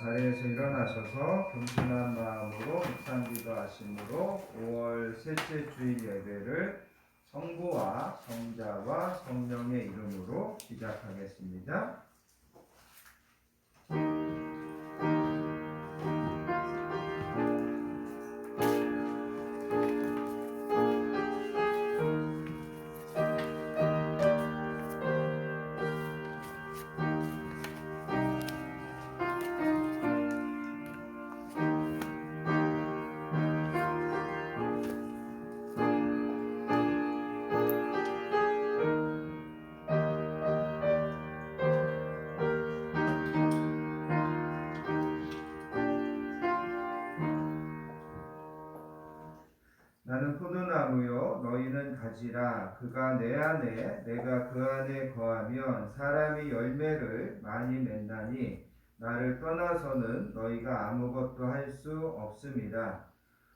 자리에서 일어나셔서 겸손한 마음으로 묵상기도 하심으로 5월 셋째 주일 예배를 성부와 성자와 성령의 이름으로 시작하겠습니다. 나는 포도나무요 너희는 가지라. 그가 내 안에 내가 그 안에 거하면 사람이 열매를 많이 맺나니 나를 떠나서는 너희가 아무것도 할 수 없습니다.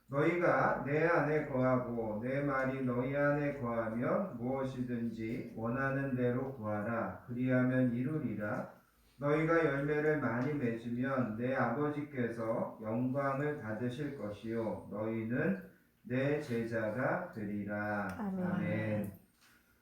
너희가 내 안에 거하고 내 말이 너희 안에 거하면 무엇이든지 원하는 대로 구하라. 그리하면 이루리라. 너희가 열매를 많이 맺으면 내 아버지께서 영광을 받으실 것이요 너희는 내 제자가 되리라. 아멘.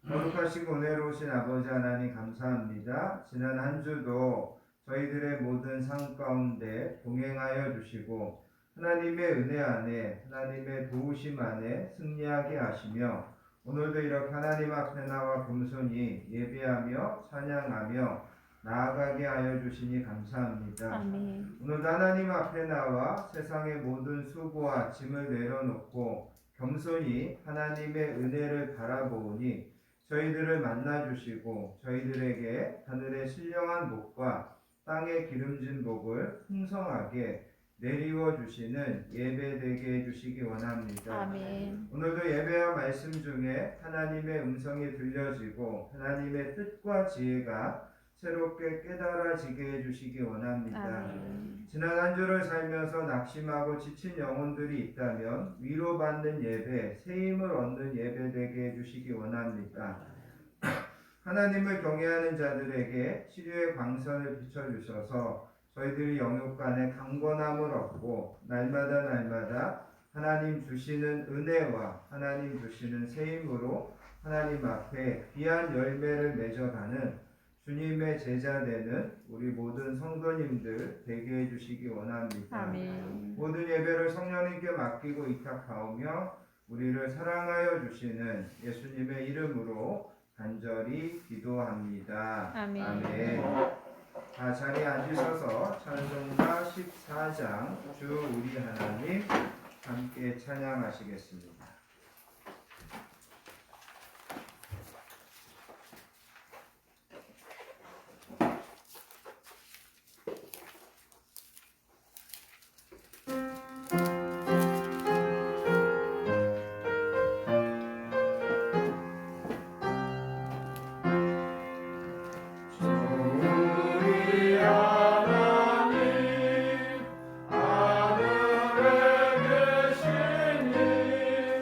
거룩하시고 은혜로우신 아버지 하나님 감사합니다. 지난 한 주도 저희들의 모든 삶 가운데 동행하여 주시고 하나님의 은혜 안에 하나님의 도우심 안에 승리하게 하시며 오늘도 이렇게 하나님 앞에 나와 겸손히 예배하며 찬양하며 나아가게 하여 주시니 감사합니다. 아멘. 오늘도 하나님 앞에 나와 세상의 모든 수고와 짐을 내려놓고 겸손히 하나님의 은혜를 바라보니 저희들을 만나주시고 저희들에게 하늘의 신령한 복과 땅의 기름진 복을 풍성하게 내리워 주시는 예배 되게 해주시기 원합니다. 아멘. 오늘도 예배와 말씀 중에 하나님의 음성이 들려지고 하나님의 뜻과 지혜가 새롭게 깨달아지게 해주시기 원합니다. 아멘. 지난 한 주를 살면서 낙심하고 지친 영혼들이 있다면 위로받는 예배, 새힘을 얻는 예배 되게 해주시기 원합니다. 하나님을 경외하는 자들에게 치료의 광선을 비춰주셔서 저희들이 영육 간에 강건함을 얻고 날마다 하나님 주시는 은혜와 하나님 주시는 새힘으로 하나님 앞에 귀한 열매를 맺어가는 주님의 제자 되는 우리 모든 성도님들 되게 해주시기 원합니다. 아멘. 모든 예배를 성령님께 맡기고 위탁하오며 우리를 사랑하여 주시는 예수님의 이름으로 간절히 기도합니다. 아멘. 아멘. 자리에 앉으셔서 찬송가 14장 주 우리 하나님 함께 찬양하시겠습니다. 하늘에 계시니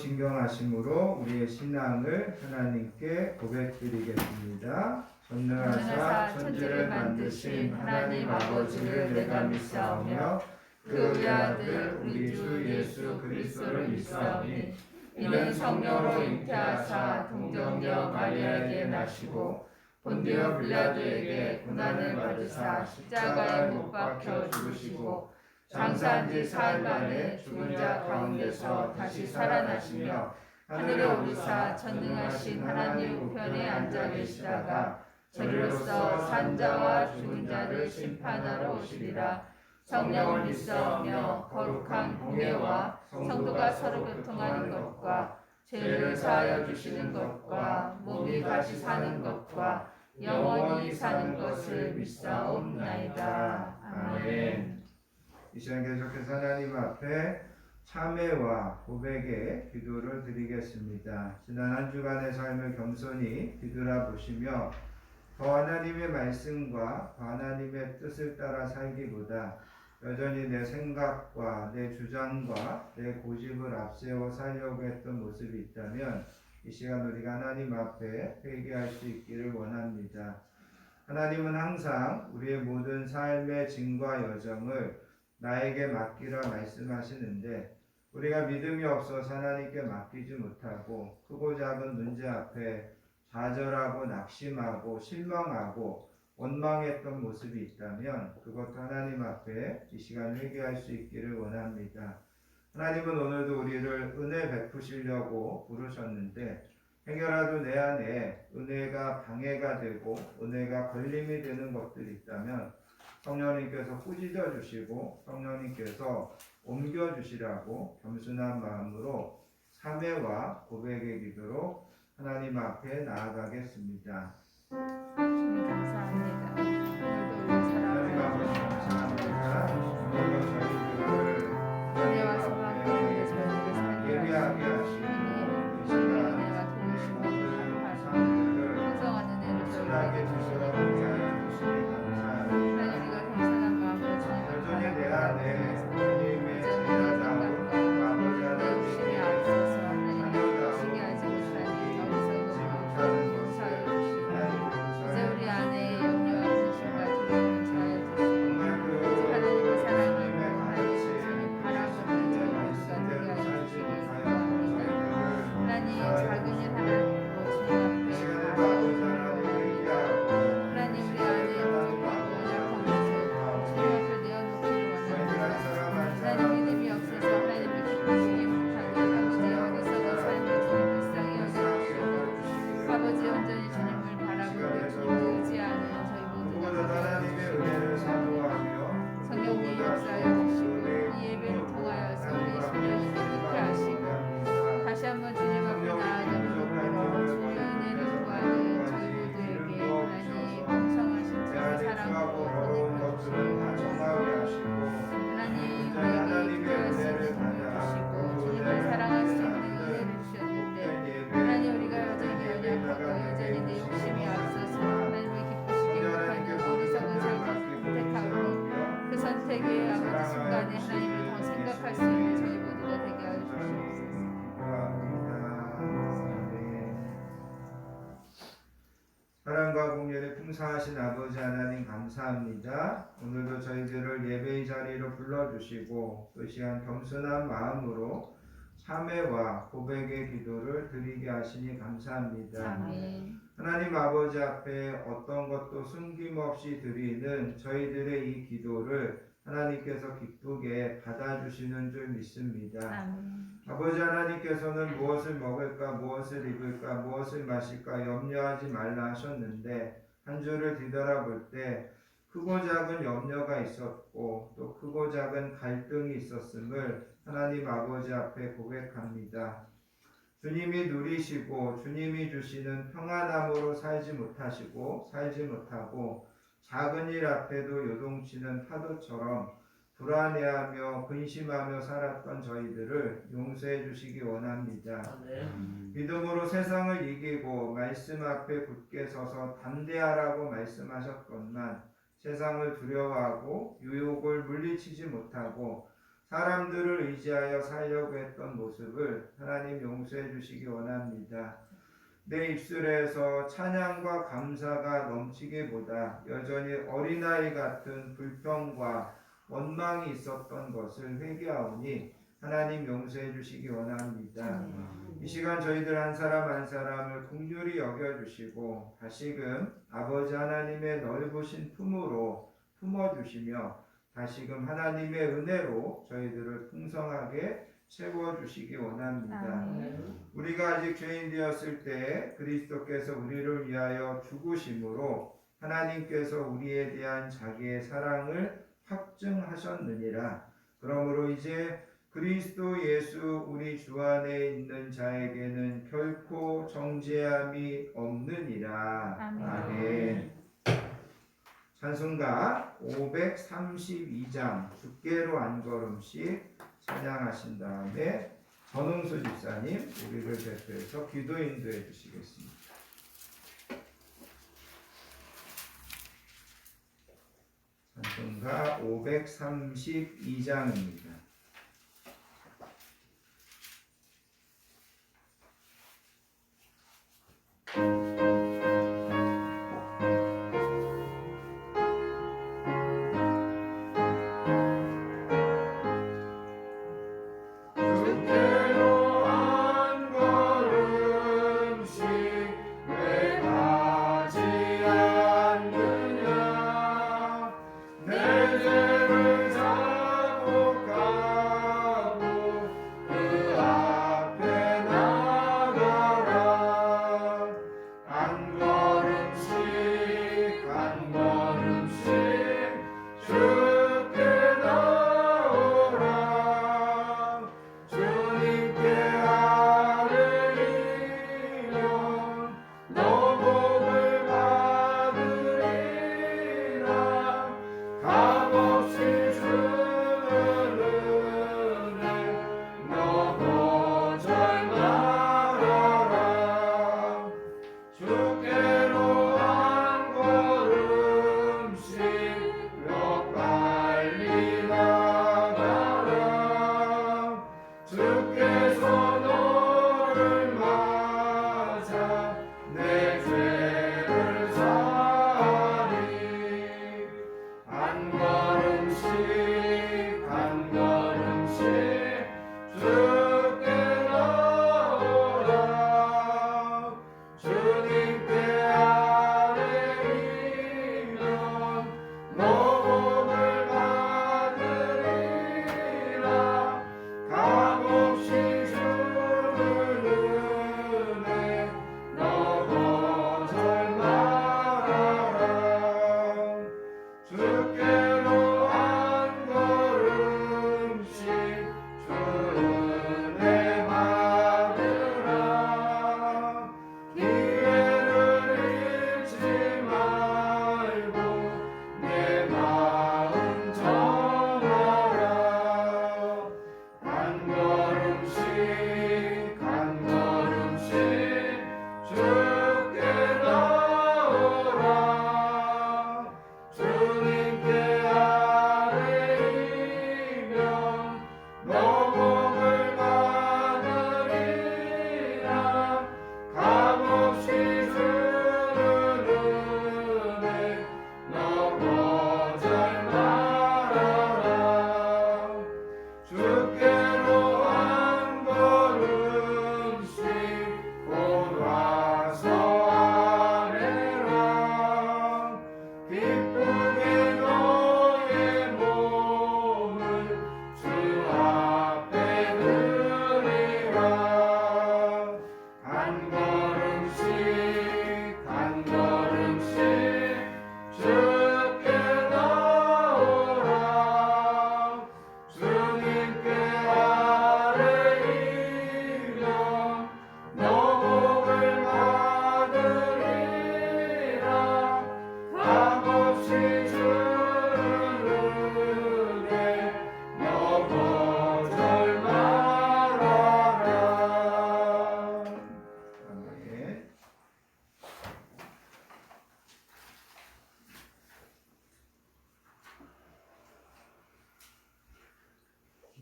진경하심으로 우리의 신앙을 하나님께 고백드리겠습니다. 전능하사 천지를 만드신 하나님 아버지를 내가 믿사오며 그 외아들 우리 주 예수 그리스도를 믿사오니 이는 성령으로 잉태하사 동정녀 마리아에게 나시고 본디오 빌라도에게 고난을 받으사 십자가에 못 박혀 죽으시고 장사한 지 사흘 만에 죽은 자 가운데서 다시 살아나시며 하늘에 오르사 전능하신 하나님 우편에 앉아 계시다가 저리로서 산자와 죽은 자를 심판하러 오시리라. 성령을 믿사오며 거룩한 공예와 성도가 서로 교통하는 것과 죄를 사하여 주시는 것과 몸이 다시 사는 것과 영원히 사는 것을 믿사옵나이다. 아멘. 이 시간 계속해서 하나님 앞에 참회와 고백의 기도를 드리겠습니다. 지난 한 주간의 삶을 겸손히 뒤돌아보시며 더 하나님의 말씀과 더 하나님의 뜻을 따라 살기보다 여전히 내 생각과 내 주장과 내 고집을 앞세워 살려고 했던 모습이 있다면 이 시간 우리가 하나님 앞에 회개할 수 있기를 원합니다. 하나님은 항상 우리의 모든 삶의 진과 여정을 나에게 맡기라 말씀하시는데 우리가 믿음이 없어서 하나님께 맡기지 못하고 크고 작은 문제 앞에 좌절하고 낙심하고 실망하고 원망했던 모습이 있다면 그것도 하나님 앞에 이 시간 회개할 수 있기를 원합니다. 하나님은 오늘도 우리를 은혜 베푸시려고 부르셨는데 행여라도 내 안에 은혜가 방해가 되고 은혜가 걸림이 되는 것들이 있다면 성령님께서 꾸짖어 주시고 성령님께서 옮겨 주시라고 겸손한 마음으로 참회와 고백의 기도로 하나님 앞에 나아가겠습니다. 주님 감사합니다. 오늘도 우리 사랑하는 감사합니다. 오늘도 저희들을 은혜와 사랑 가운데 저희들을 살게 예배하게 하시고 이 시간 은혜와 도우시고 모든 삶들을 풍성한 은혜를 순하게 저희들에게 주시고 주시옵소서. 주시니 감사합니다. 하나님 우리가 겸손한 마음으로 주님을 여전히 내 바라보고 안에 주님의 제자다운 아버지 내 욕심이 하나님의 앞서서 하나님의 욕심이 하지 못하니 어리석은 마음으로 용서하여 주시고 이제 우리 안에 염려와 근심과 두려움을 자하여 주시고 오직 하나님의 사랑을 하나님 주님 바라보는 저희 모두가 되게 하여 주시기 구합니다. 하나님 작은 일 하나 주님 앞에 하나님 우리 안에 부족하고 연약한 것을 주님 앞에 내어놓기를 원합니다. 하나님 믿음이 없어서 하나님을 기쁘시게 못하니 아버지의 어리석은 삶을 주님 불쌍히 여겨주시고 아버지 온전히 주님을 바라보고 주님을 의지하는 저희 모두가 되게 하여 주시고 성령님 역사하여 주시고 이 예배를 통하여서 우리 심령이 깨끗게 하시고 다시 한번 주님 앞에 나아가는 것으로 주님의 은혜를 구하는 저희 모두에게 하나님 풍성하신 주의 사랑으로 하나님 우리에게 기도할 수 있는 힘을 주시고 주님을 사랑할 수 있는 은혜를 주셨는데 하나님 우리가 여전히 연약하고 여전히 내 욕심이 앞서서 하나님을 기쁘시게 못하는 어리석은 삶을 선택하고 그 선택의 아버지 순간에 하나님을 더 생각할 수 있는 저희 모두가 되게 하여 주시옵소서. 사랑과 공예를 풍성하신 아버지 하나님 감사합니다. 오늘도 저희들을 예배의 자리로 불러주시고 그 시간 겸손한 마음으로 참회와 고백의 기도를 드리게 하시니 감사합니다. 아멘. 하나님 아버지 앞에 어떤 것도 숨김없이 드리는 저희들의 이 기도를 하나님께서 기쁘게 받아주시는 줄 믿습니다. 아멘. 아버지 하나님께서는 무엇을 먹을까 무엇을 입을까 무엇을 마실까 염려하지 말라 하셨는데 한 주를 뒤돌아볼 때 크고 작은 염려가 있었고 또 크고 작은 갈등이 있었음을 하나님 아버지 앞에 고백합니다. 주님이 누리시고 주님이 주시는 평안함으로 살지 못하시고 살지 못하고 작은 일 앞에도 요동치는 파도처럼 불안해하며 근심하며 살았던 저희들을 용서해 주시기 원합니다. 믿음으로 세상을 이기고 말씀 앞에 굳게 서서 담대하라고 말씀하셨건만 세상을 두려워하고 유혹을 물리치지 못하고 사람들을 의지하여 살려고 했던 모습을 하나님 용서해 주시기 원합니다. 내 입술에서 찬양과 감사가 넘치기보다 여전히 어린아이 같은 불평과 원망이 있었던 것을 회개하오니 하나님 용서해 주시기 원합니다. 이 시간 저희들 한 사람 한 사람을 긍휼히 여겨주시고 다시금 아버지 하나님의 넓으신 품으로 품어주시며 다시금 하나님의 은혜로 저희들을 풍성하게 채워주시기 원합니다. 우리가 아직 죄인 되었을 때 그리스도께서 우리를 위하여 죽으심으로 하나님께서 우리에 대한 자기의 사랑을 확증하셨느니라. 그러므로 이제 그리스도 예수 우리 주 안에 있는 자에게는 결코 정죄함이 없느니라. 아멘. 찬송가 532장 주께로 한 걸음씩 찬양하신 다음에 전웅수 집사님 우리를 대표해서 기도 인도해 주시겠습니다. 찬송가 532장입니다. 내 죄를 자복하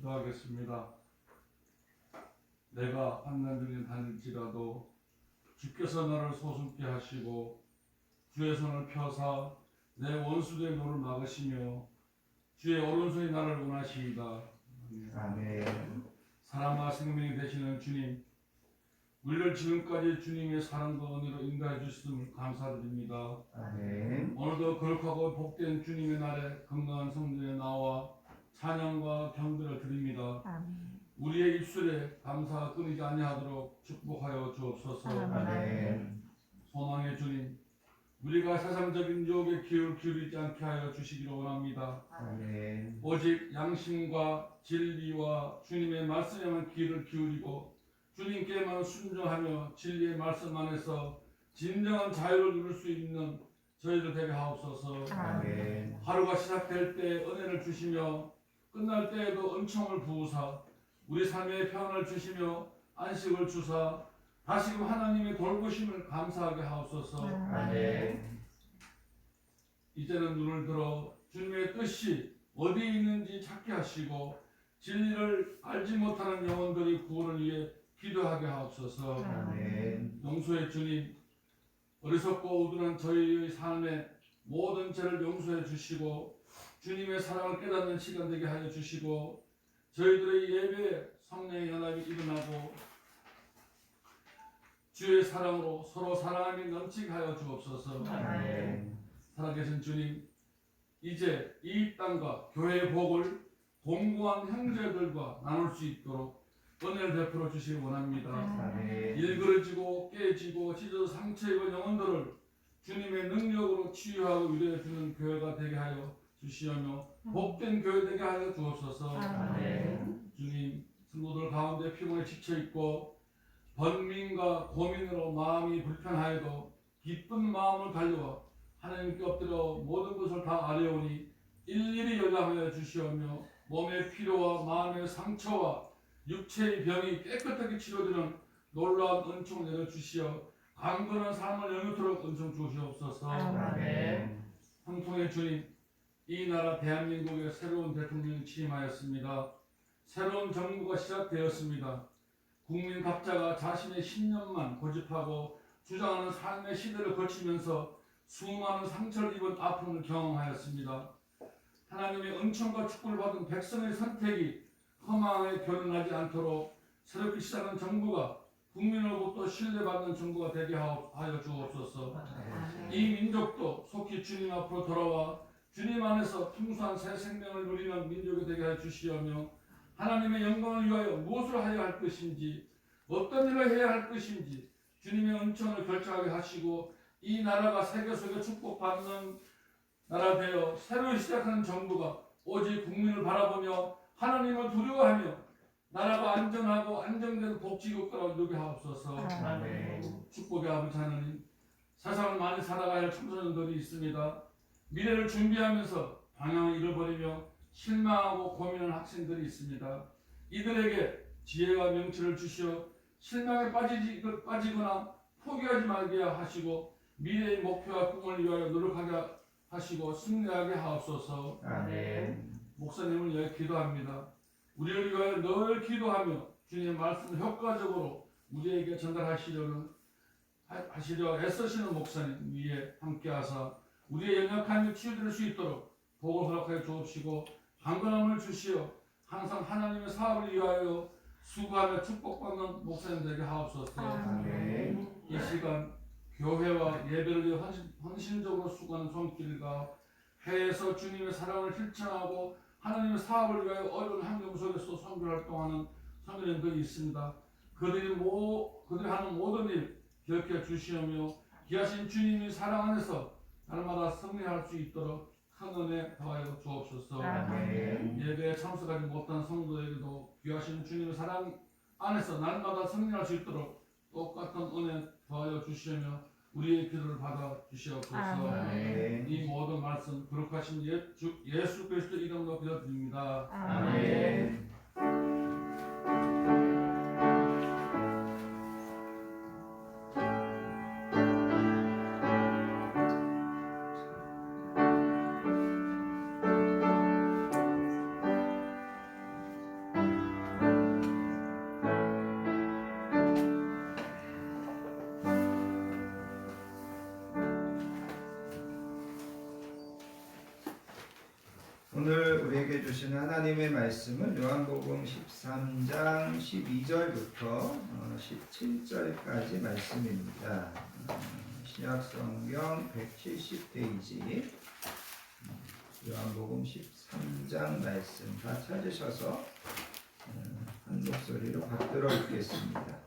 기도하겠습니다. 내가 환난 중에 다닐지라도 주께서 나를 소승케 하시고 주의 손을 펴사 내 원수들의 노를 막으시며 주의 오른손이 나를 원하시이다. 아멘. 사랑과 생명이 되시는 주님, 우리를 지금까지 주님의 사랑과 은혜로 인도해 주셨음을 감사드립니다. 아멘. 오늘도 거룩하고 복된 주님의 날에 건강한 성전에 나와 찬양과 경배를 드립니다. 아멘. 우리의 입술에 감사가 끊이지 아니하도록 축복하여 주옵소서. 아멘. 소망의 주님, 우리가 세상적인 유혹에 귀를 기울이지 않게 하여 주시기를 원합니다. 아멘. 오직 양심과 진리와 주님의 말씀에만 귀를 기울이고 주님께만 순종하며 진리의 말씀 안에서 진정한 자유를 누릴 수 있는 저희들 되게 하옵소서. 아멘. 하루가 시작될 때 은혜를 주시며 끝날 때에도 은총을 부으사 우리 삶에 평안을 주시며 안식을 주사 다시금 하나님의 돌보심을 감사하게 하옵소서. 아멘. 이제는 눈을 들어 주님의 뜻이 어디에 있는지 찾게 하시고 진리를 알지 못하는 영혼들의 구원을 위해 기도하게 하옵소서. 아멘. 용서의 주님, 어리석고 우둔한 저희의 삶에 모든 죄를 용서해 주시고 주님의 사랑을 깨닫는 시간 되게 하여 주시고 저희들의 예배에 성령의 연합이 일어나고 주의 사랑으로 서로 사랑함이 넘치게 하여 주옵소서. 아멘. 살아계신 주님, 이제 이 땅과 교회의 복을 공고한 형제들과 나눌 수 있도록 은혜를 베풀어 주시기 원합니다. 아멘. 일그러지고 깨지고 찢어져 상처 입은 영혼들을 주님의 능력으로 치유하고 위로해 주는 교회가 되게 하여 주시오며 복된 교회 되게 하여 주옵소서. 아멘. 주님, 성도들 가운데 피곤에 지쳐 있고 번민과 고민으로 마음이 불편하여도 기쁜 마음을 달려와 하나님께 엎드려 모든 것을 다 아뢰오니 일일이 연락하여 주시오며 몸의 피로와 마음의 상처와 육체의 병이 깨끗하게 치료되는 놀라운 은총 내려주시어 강건한 삶을 영유토록 은총 주시옵소서. 아멘. 형통의 주님, 이 나라 대한민국에 새로운 대통령이 취임하였습니다. 새로운 정부가 시작되었습니다. 국민 각자가 자신의 신념만 고집하고 주장하는 삶의 시대를 거치면서 수많은 상처를 입은 아픔을 경험하였습니다. 하나님의 은총과 축복을 받은 백성의 선택이 허망에 결혼하지 않도록 새롭게 시작한 정부가 국민으로부터 신뢰받는 정부가 되게 하여 주옵소서. 이 민족도 속히 주님 앞으로 돌아와 주님 안에서 풍성한 새 생명을 누리는 민족이 되게 하여 주시오며 하나님의 영광을 위하여 무엇을 해야 할 것인지 어떤 일을 해야 할 것인지 주님의 은총을 결정하게 하시고 이 나라가 세계 속에 축복받는 나라 되어 새로 시작하는 정부가 오직 국민을 바라보며 하나님을 두려워하며 나라가 안전하고 안정된 복지국가로 누게 하옵소서. 아멘. 축복의 아버지 하나님, 세상을 많이 살아가야 할 청소년들이 있습니다. 미래를 준비하면서 방향을 잃어버리며 실망하고 고민하는 학생들이 있습니다. 이들에게 지혜와 명철을 주시어 실망에 빠지거나 포기하지 말게 하시고 미래의 목표와 꿈을 위하여 노력하게 하시고 승리하게 하옵소서. 아멘. 목사님을 위해 기도합니다. 우리를 위하여 늘 기도하며 주님의 말씀을 효과적으로 우리에게 전달하시려 애쓰시는 목사님 위에 함께하사 우리의 연약함이 치유될 수 있도록 복을 허락하여 주옵시고 강건함을 주시어 항상 하나님의 사업을 위하여 수고하며 축복받는 목사님 되게 하옵소서. 아멘. 이 시간 교회와 예배를 위해 헌신적으로 수고하는 손길과 해에서 주님의 사랑을 실천하고 하나님의 사업을 위하여 어려운 환경 속에서 선교 활동하는 선교인들이 있습니다. 그들이 하는 모든 일 기억해 주시오며 귀하신 주님의 사랑 안에서 날마다 승리할 수 있도록 큰 은혜 더하여 주옵소서. 아멘. 예배에 참석하지 못한 성도에게도 귀하신 주님의 사랑 안에서 날마다 승리할 수 있도록 똑같은 은혜 더하여 주시며 우리의 기도를 받아 주시옵소서. 아멘. 이 모든 말씀 거룩하신 예수 그리스도 이름으로 기도드립니다. 아멘. 우리에게 주신 하나님의 말씀은 요한복음 13장 12절부터 17절까지 말씀입니다. 신약성경 170페이지 요한복음 13장 말씀 다 찾으셔서 한 목소리로 받들어 읽겠습니다.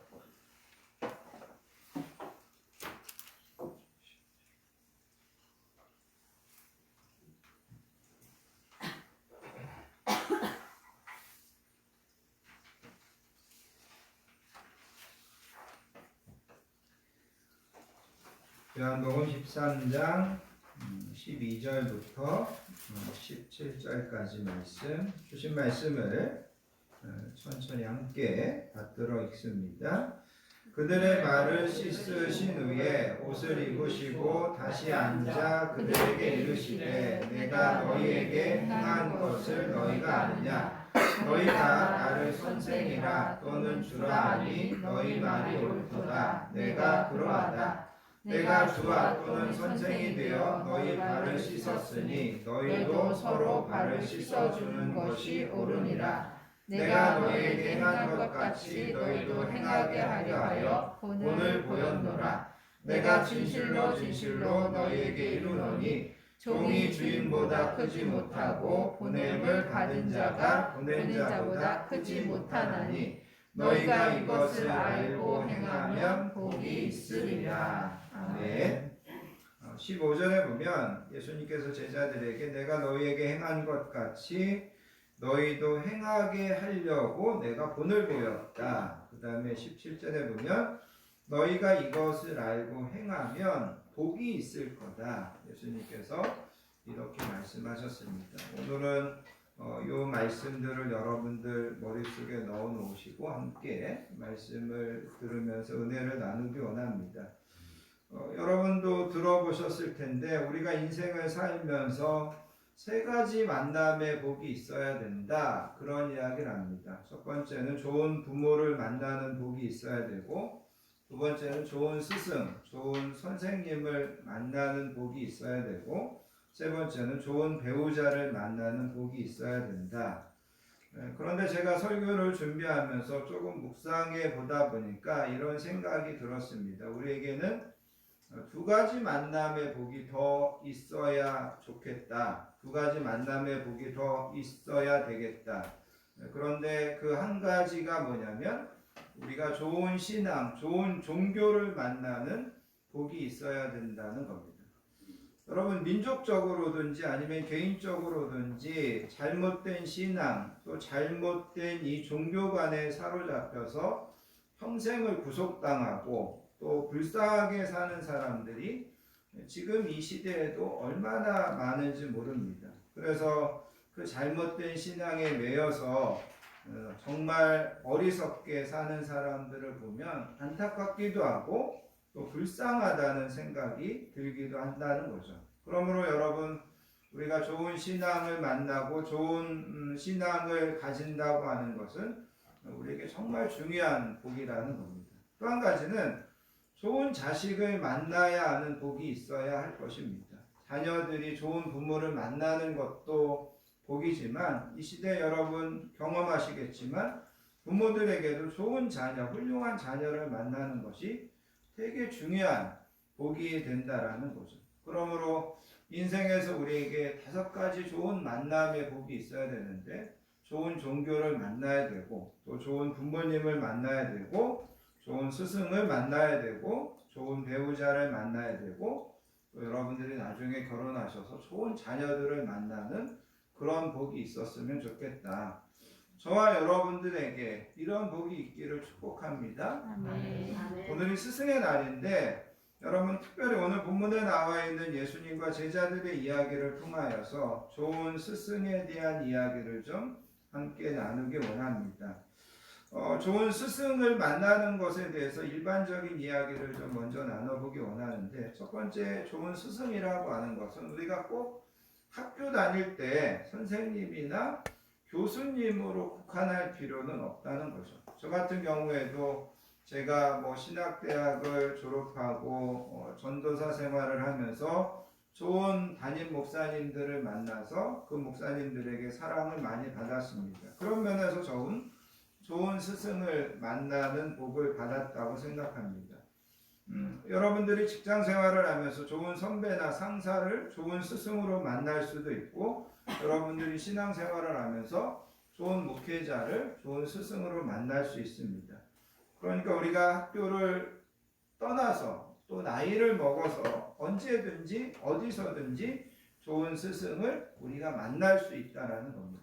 요한복음 13장 12절부터 17절까지 말씀, 주신 말씀을 천천히 함께 받들어 읽습니다. 그들의 발을 씻으신 후에 옷을 입으시고 다시 앉아 그들에게 이르시되 내가 너희에게 행한 것을 너희가 아느냐? 너희가 나를 선생이라 또는 주라 하니 너희 말이 옳도다. 내가 그러하다. 내가 주와 또는 선생이 되어 너희 발을 씻었으니 너희도 서로 발을 씻어주는 것이 옳으니라. 내가 너희에게 행한 것 같이 너희도 행하게 하려 하여 본을 보였노라. 내가 진실로 진실로 너희에게 이르노니 종이 주인보다 크지 못하고 보냄을 받은 자가 보낸 자보다 크지 못하나니 너희가 이것을 알고 행하면 복이 있으리라. 아멘. 15절에 보면 예수님께서 제자들에게 내가 너희에게 행한 것 같이 너희도 행하게 하려고 내가 본을 보였다. 그 다음에 17절에 보면 너희가 이것을 알고 행하면 복이 있을 거다. 예수님께서 이렇게 말씀하셨습니다. 오늘은 이 말씀들을 여러분들 머릿속에 넣어 놓으시고 함께 말씀을 들으면서 은혜를 나누기 원합니다. 여러분도 들어보셨을 텐데 우리가 인생을 살면서 세 가지 만남의 복이 있어야 된다. 그런 이야기를 합니다. 첫 번째는 좋은 부모를 만나는 복이 있어야 되고 두 번째는 좋은 스승, 좋은 선생님을 만나는 복이 있어야 되고 세 번째는 좋은 배우자를 만나는 복이 있어야 된다. 그런데 제가 설교를 준비하면서 조금 묵상해 보다 보니까 이런 생각이 들었습니다. 우리에게는 두 가지 만남의 복이 더 있어야 좋겠다. 두 가지 만남의 복이 더 있어야 되겠다. 그런데 그 한 가지가 뭐냐면 우리가 좋은 신앙, 좋은 종교를 만나는 복이 있어야 된다는 겁니다. 여러분 민족적으로든지 아니면 개인적으로든지 잘못된 신앙 또 잘못된 이 종교관에 사로잡혀서 평생을 구속당하고 또 불쌍하게 사는 사람들이 지금 이 시대에도 얼마나 많은지 모릅니다. 그래서 그 잘못된 신앙에 매여서 정말 어리석게 사는 사람들을 보면 안타깝기도 하고 또 불쌍하다는 생각이 들기도 한다는 거죠. 그러므로 여러분 우리가 좋은 신앙을 만나고 좋은 신앙을 가진다고 하는 것은 우리에게 정말 중요한 복이라는 겁니다. 또 한 가지는 좋은 자식을 만나야 하는 복이 있어야 할 것입니다. 자녀들이 좋은 부모를 만나는 것도 복이지만 이 시대 여러분 경험하시겠지만 부모들에게도 좋은 자녀, 훌륭한 자녀를 만나는 것이 되게 중요한 복이 된다라는 거죠. 그러므로 인생에서 우리에게 5가지 좋은 만남의 복이 있어야 되는데 좋은 종교를 만나야 되고 또 좋은 부모님을 만나야 되고 좋은 스승을 만나야 되고 좋은 배우자를 만나야 되고 또 여러분들이 나중에 결혼하셔서 좋은 자녀들을 만나는 그런 복이 있었으면 좋겠다. 저와 여러분들에게 이런 복이 있기를 축복합니다. 아멘. 오늘이 스승의 날인데 여러분 특별히 오늘 본문에 나와 있는 예수님과 제자들의 이야기를 통하여서 좋은 스승에 대한 이야기를 좀 함께 나누기 원합니다. 좋은 스승을 만나는 것에 대해서 일반적인 이야기를 좀 먼저 나눠보기 원하는데 첫 번째 좋은 스승이라고 하는 것은 우리가 꼭 학교 다닐 때 선생님이나 교수님으로 국한할 필요는 없다는 거죠. 저 같은 경우에도 제가 신학대학을 졸업하고 전도사 생활을 하면서 좋은 담임 목사님들을 만나서 그 목사님들에게 사랑을 많이 받았습니다. 그런 면에서 좋은 스승을 만나는 복을 받았다고 생각합니다. 여러분들이 직장 생활을 하면서 좋은 선배나 상사를 좋은 스승으로 만날 수도 있고, 여러분들이 신앙 생활을 하면서 좋은 목회자를 좋은 스승으로 만날 수 있습니다. 그러니까 우리가 학교를 떠나서 또 나이를 먹어서 언제든지 어디서든지 좋은 스승을 우리가 만날 수 있다는 겁니다.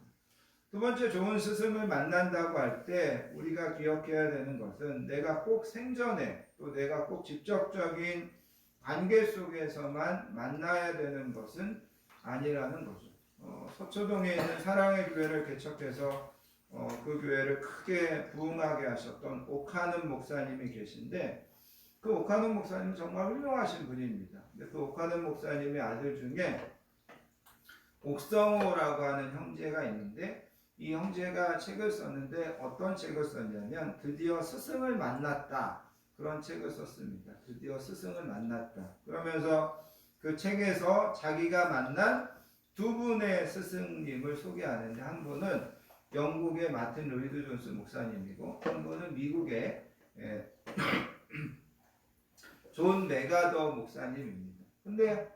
두 번째, 좋은 스승을 만난다고 할 때 우리가 기억해야 되는 것은 내가 꼭 생전에 또 내가 꼭 직접적인 관계 속에서만 만나야 되는 것은 아니라는 거죠. 서초동에 있는 사랑의 교회를 개척해서 그 교회를 크게 부흥하게 하셨던 옥하는 목사님이 계신데, 그 옥하는 목사님은 정말 훌륭하신 분입니다. 근데 그 옥하는 목사님의 아들 중에 옥성호라고 하는 형제가 있는데, 이 형제가 책을 썼는데 어떤 책을 썼냐면 드디어 스승을 만났다, 그런 책을 썼습니다. 드디어 스승을 만났다. 그러면서 그 책에서 자기가 만난 두 분의 스승님을 소개하는데, 한 분은 영국의 마틴 로이드 존스 목사님이고 한 분은 미국의 존 메가더 목사님입니다. 근데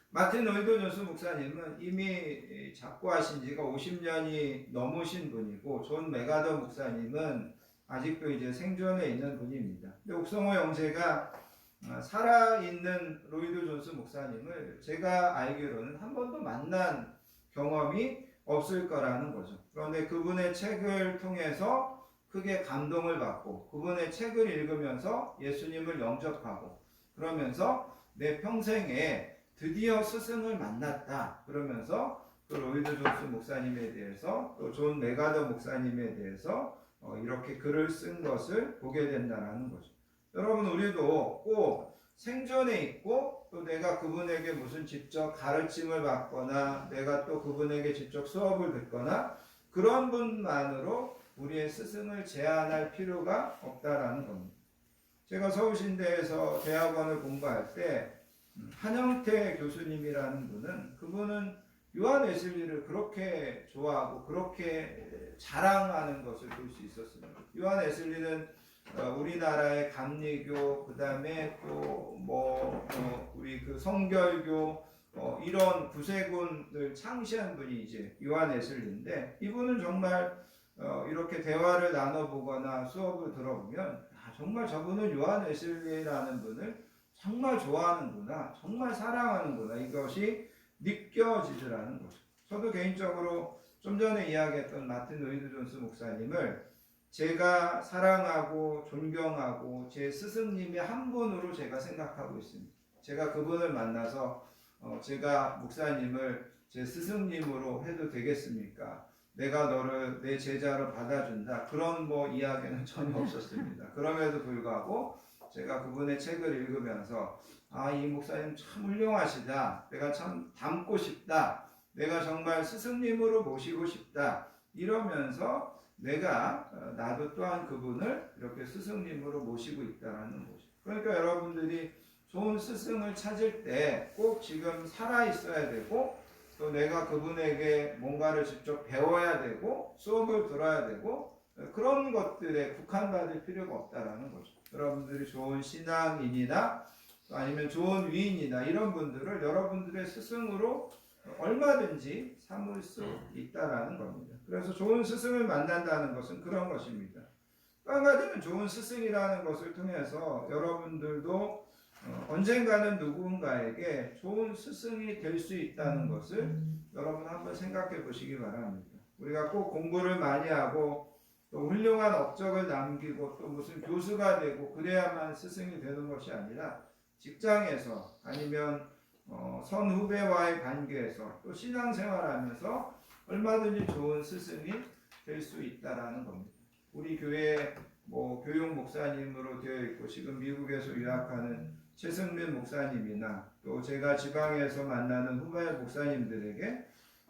마틴 로이드 존스 목사님은 이미 작고하신 지가 50년이 넘으신 분이고, 존 메가더 목사님은 아직도 이제 생존해 있는 분입니다. 근데 옥성호 형제가 살아있는 로이드 존스 목사님을 제가 알기로는 한 번도 만난 경험이 없을 거라는 거죠. 그런데 그분의 책을 통해서 크게 감동을 받고, 그분의 책을 읽으면서 예수님을 영접하고, 그러면서 내 평생에 드디어 스승을 만났다, 그러면서 그 로이드 존스 목사님에 대해서 또 존 메가더 목사님에 대해서 이렇게 글을 쓴 것을 보게 된다는 거죠. 여러분, 우리도 꼭 생존에 있고 또 내가 그분에게 무슨 직접 가르침을 받거나 내가 또 그분에게 직접 수업을 듣거나 그런 분만으로 우리의 스승을 제한할 필요가 없다라는 겁니다. 제가 서울신대에서 대학원을 공부할 때 한영태 교수님이라는 그분은 요한 웨슬리를 그렇게 좋아하고 그렇게 자랑하는 것을 볼 수 있었습니다. 요한 웨슬리는 우리나라의 감리교, 그 다음에 또 우리 그 성결교, 이런 구세군을 창시한 분이 이제 요한 웨슬리인데, 이분은 정말 이렇게 대화를 나눠보거나 수업을 들어보면 정말 저분은 요한 웨슬리라는 분을 정말 좋아하는구나, 정말 사랑하는구나, 이것이 느껴지더라는 거죠. 저도 개인적으로 좀 전에 이야기했던 마틴 로이드 존스 목사님을 제가 사랑하고 존경하고 제 스승님의 한 분으로 제가 생각하고 있습니다. 제가 그분을 만나서 제가 목사님을 제 스승님으로 해도 되겠습니까? 내가 너를 내 제자로 받아준다, 그런 이야기는 전혀 없었습니다. 그럼에도 불구하고 제가 그분의 책을 읽으면서 이 목사님 참 훌륭하시다, 내가 참 닮고 싶다, 내가 정말 스승님으로 모시고 싶다, 이러면서 내가 나도 또한 그분을 이렇게 스승님으로 모시고 있다는 거죠. 그러니까 여러분들이 좋은 스승을 찾을 때 꼭 지금 살아 있어야 되고, 또 내가 그분에게 뭔가를 직접 배워야 되고 수업을 들어야 되고, 그런 것들에 국한받을 필요가 없다라는 거죠. 여러분들이 좋은 신앙인이나 아니면 좋은 위인이나 이런 분들을 여러분들의 스승으로 얼마든지 삼을 수 있다라는 겁니다. 그래서 좋은 스승을 만난다는 것은 그런 것입니다. 또 한 가지는 좋은 스승이라는 것을 통해서 여러분들도 언젠가는 누군가에게 좋은 스승이 될 수 있다는 것을 여러분 한번 생각해 보시기 바랍니다. 우리가 꼭 공부를 많이 하고 또 훌륭한 업적을 남기고 또 무슨 교수가 되고 그래야만 스승이 되는 것이 아니라, 직장에서 아니면 선후배와의 관계에서 또 신앙생활하면서 얼마든지 좋은 스승이 될 수 있다라는 겁니다. 우리 교회 교육 목사님으로 되어 있고 지금 미국에서 유학하는 최승민 목사님이나 또 제가 지방에서 만나는 후배 목사님들에게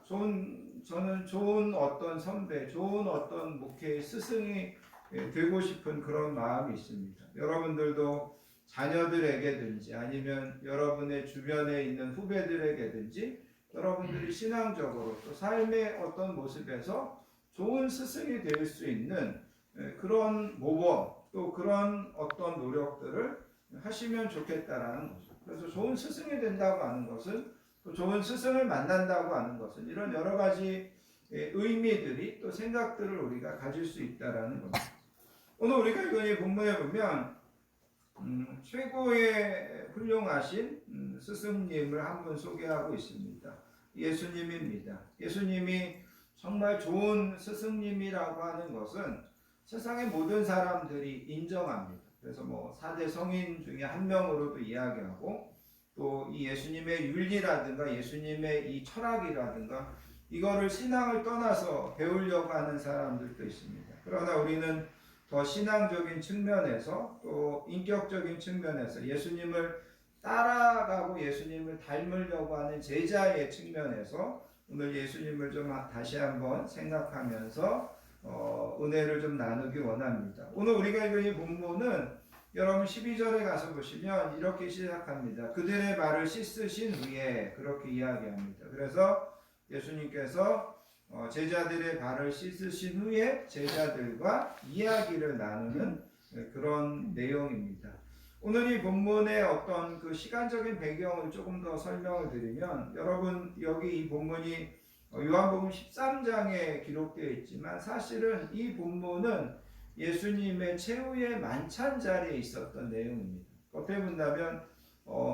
저는 좋은 어떤 선배, 좋은 어떤 목회의 스승이 되고 싶은 그런 마음이 있습니다. 여러분들도 자녀들에게든지 아니면 여러분의 주변에 있는 후배들에게든지 여러분들이 신앙적으로 또 삶의 어떤 모습에서 좋은 스승이 될 수 있는 그런 모범 또 그런 어떤 노력들을 하시면 좋겠다라는 거죠. 그래서 좋은 스승이 된다고 하는 것은 또 좋은 스승을 만난다고 하는 것은 이런 여러 가지 의미들이 또 생각들을 우리가 가질 수 있다라는 겁니다. 오늘 우리가 이 본문에 보면 최고의 훌륭하신 스승님을 한 분 소개하고 있습니다. 예수님입니다. 예수님이 정말 좋은 스승님이라고 하는 것은 세상의 모든 사람들이 인정합니다. 그래서 뭐 4대 성인 중에 한 명으로도 이야기하고 또 이 예수님의 윤리라든가 예수님의 이 철학이라든가 이거를 신앙을 떠나서 배우려고 하는 사람들도 있습니다. 그러나 우리는 더 신앙적인 측면에서 또 인격적인 측면에서 예수님을 따라가고 예수님을 닮으려고 하는 제자의 측면에서 오늘 예수님을 좀 다시 한번 생각하면서 은혜를 좀 나누기 원합니다. 오늘 우리가 읽은 이 본문은 여러분 12절에 가서 보시면 이렇게 시작합니다. 그들의 발을 씻으신 후에 그렇게 이야기합니다. 그래서 예수님께서 제자들의 발을 씻으신 후에 제자들과 이야기를 나누는 그런 내용입니다. 오늘 이 본문의 어떤 그 시간적인 배경을 조금 더 설명을 드리면 여러분 여기 이 본문이 요한복음 13장에 기록되어 있지만 사실은 이 본문은 예수님의 최후의 만찬 자리에 있었던 내용입니다. 어떻게 본다면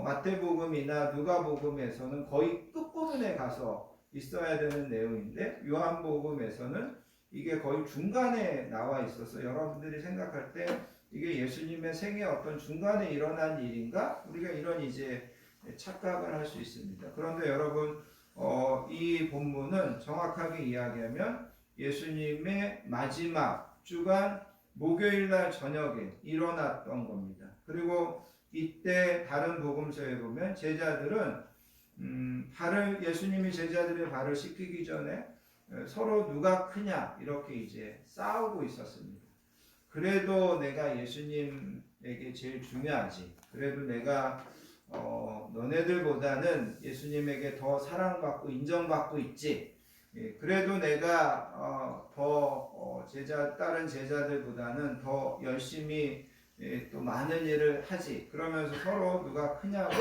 마태복음이나 누가복음에서는 거의 끝부분에 가서 있어야 되는 내용인데 요한복음에서는 이게 거의 중간에 나와 있어서 여러분들이 생각할 때 이게 예수님의 생애 어떤 중간에 일어난 일인가? 우리가 이런 이제 착각을 할 수 있습니다. 그런데 여러분 이 본문은 정확하게 이야기하면 예수님의 마지막 주간 목요일날 저녁에 일어났던 겁니다. 그리고 이때 다른 복음서에 보면 제자들은 예수님이 제자들의 발을 씻기기 전에 서로 누가 크냐 이렇게 이제 싸우고 있었습니다. 그래도 내가 예수님에게 제일 중요하지. 그래도 내가 너네들보다는 예수님에게 더 사랑받고 인정받고 있지. 그래도 내가 다른 제자들보다는 더 열심히 또 많은 일을 하지. 그러면서 서로 누가 크냐고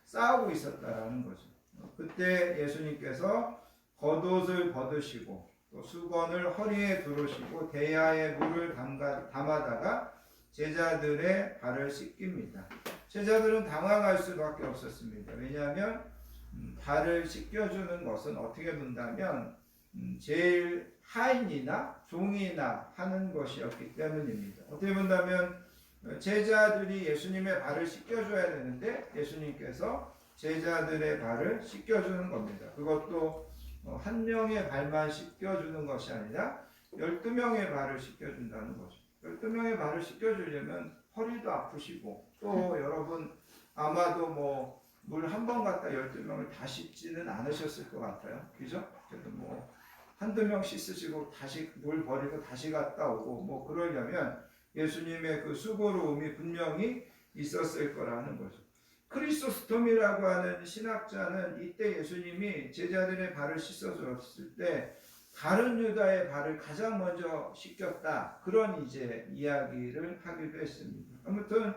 싸우고 있었다라는 거죠. 그때 예수님께서 겉옷을 벗으시고 또 수건을 허리에 두르시고 대야에 물을 담아다가 제자들의 발을 씻깁니다. 제자들은 당황할 수밖에 없었습니다. 왜냐하면 발을 씻겨주는 것은 어떻게 본다면 제일 하인이나 종이나 하는 것이었기 때문입니다. 어떻게 본다면 제자들이 예수님의 발을 씻겨줘야 되는데 예수님께서 제자들의 발을 씻겨주는 겁니다. 그것도 한 명의 발만 씻겨주는 것이 아니라 12명의 발을 씻겨준다는 거죠. 12명의 발을 씻겨주려면 허리도 아프시고 또 여러분 아마도 뭐 물 한 번 갖다 12명을 다 씻지는 않으셨을 것 같아요. 그죠? 그래도 뭐 한두 명 씻으시고 다시 물 버리고 다시 갔다 오고 뭐 그러려면 예수님의 그 수고로움이 분명히 있었을 거라는 거죠. 크리소스톰이라고 하는 신학자는 이때 예수님이 제자들의 발을 씻어줬을 때 다른 유다의 발을 가장 먼저 씻겼다. 그런 이제 이야기를 하기도 했습니다. 아무튼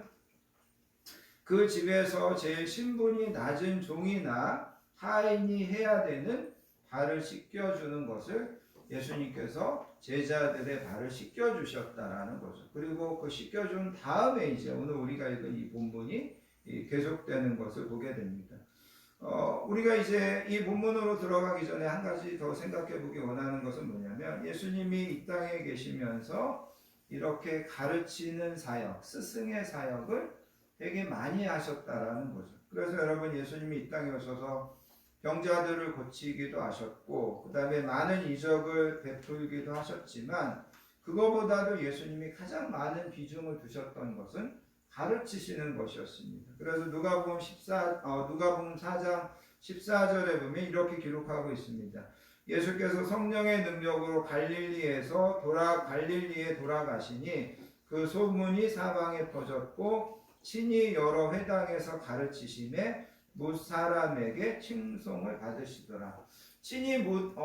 그 집에서 제일 신분이 낮은 종이나 하인이 해야 되는 발을 씻겨주는 것을 예수님께서 제자들의 발을 씻겨주셨다라는 거죠. 그리고 그 씻겨준 다음에 이제 오늘 우리가 읽은 이 본문이 계속되는 것을 보게 됩니다. 우리가 이제 이 본문으로 들어가기 전에 한 가지 더 생각해 보기 원하는 것은 뭐냐면 예수님이 이 땅에 계시면서 이렇게 가르치는 사역, 스승의 사역을 되게 많이 하셨다라는 거죠. 그래서 여러분 예수님이 이 땅에 오셔서 병자들을 고치기도 하셨고 그 다음에 많은 이적을 베풀기도 하셨지만 그거보다도 예수님이 가장 많은 비중을 두셨던 것은 가르치시는 것이었습니다. 그래서 누가복음 4장 14절에 보면 이렇게 기록하고 있습니다. 예수께서 성령의 능력으로 갈릴리에 돌아가시니 그 소문이 사방에 퍼졌고 친히 여러 회당에서 가르치심에 뭇 사람에게 칭송을 받으시더라. 친히 뭇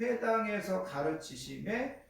회당에서 가르치심에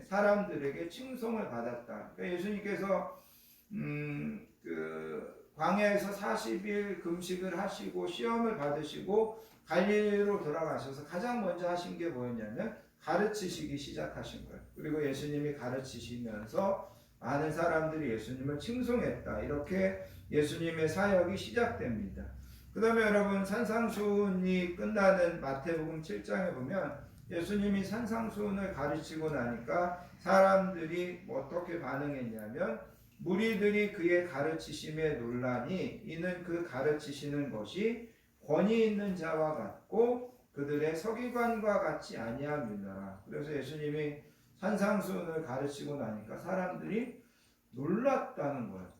사람들에게 칭송을 받았다. 그러니까 예수님께서 그 광야에서 40일 금식을 하시고 시험을 받으시고 갈릴리로 돌아가셔서 가장 먼저 하신 게 뭐였냐면 가르치시기 시작하신 거예요. 그리고 예수님이 가르치시면서 많은 사람들이 예수님을 칭송했다. 이렇게 예수님의 사역이 시작됩니다. 그 다음에 여러분 산상수훈이 끝나는 마태복음 7장에 보면 예수님이 산상수훈을 가르치고 나니까 사람들이 어떻게 반응했냐면 무리들이 그의 가르치심에 놀라니 이는 그 가르치시는 것이 권위 있는 자와 같고 그들의 서기관과 같이 아니함이더라. 그래서 예수님이 산상수훈을 가르치고 나니까 사람들이 놀랐다는 거예요.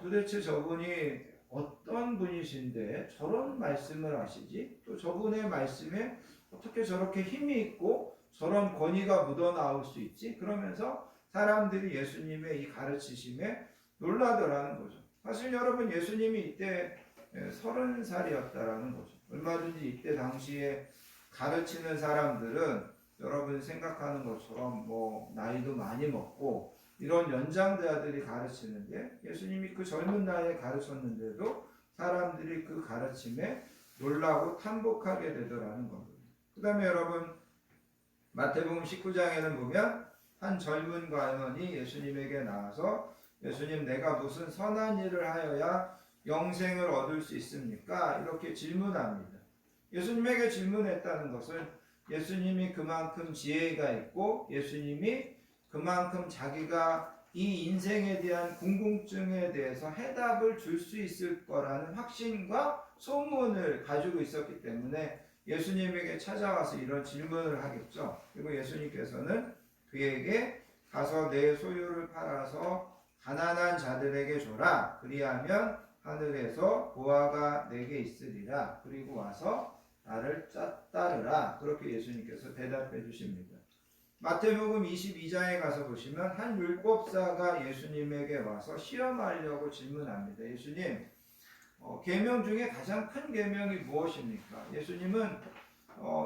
도대체 저분이 어떤 분이신데 저런 말씀을 하시지? 또 저분의 말씀에 어떻게 저렇게 힘이 있고 저런 권위가 묻어나올 수 있지? 그러면서 사람들이 예수님의 이 가르치심에 놀라더라는 거죠. 사실 여러분 예수님이 이때 30살이었다라는 거죠. 얼마든지 이때 당시에 가르치는 사람들은 여러분 생각하는 것처럼 뭐 나이도 많이 먹고 이런 연장자들이 가르치는데 예수님이 그 젊은 나이에 가르쳤는데도 사람들이 그 가르침에 놀라고 탐복하게 되더라는 겁니다. 그 다음에 여러분 마태복음 19장에는 보면 한 젊은 관원이 예수님에게 나와서 예수님 내가 무슨 선한 일을 하여야 영생을 얻을 수 있습니까? 이렇게 질문합니다. 예수님에게 질문했다는 것은 예수님이 그만큼 지혜가 있고 예수님이 그만큼 자기가 이 인생에 대한 궁금증에 대해서 해답을 줄 수 있을 거라는 확신과 소문을 가지고 있었기 때문에 예수님에게 찾아와서 이런 질문을 하겠죠. 그리고 예수님께서는 그에게 가서 내 소유를 팔아서 가난한 자들에게 줘라. 그리하면 하늘에서 보화가 내게 있으리라. 그리고 와서 나를 따르라. 그렇게 예수님께서 대답해 주십니다. 마태복음 22장에 가서 보시면 한 율법사가 예수님에게 와서 시험하려고 질문합니다. 예수님, 계명 중에 가장 큰 계명이 무엇입니까? 예수님은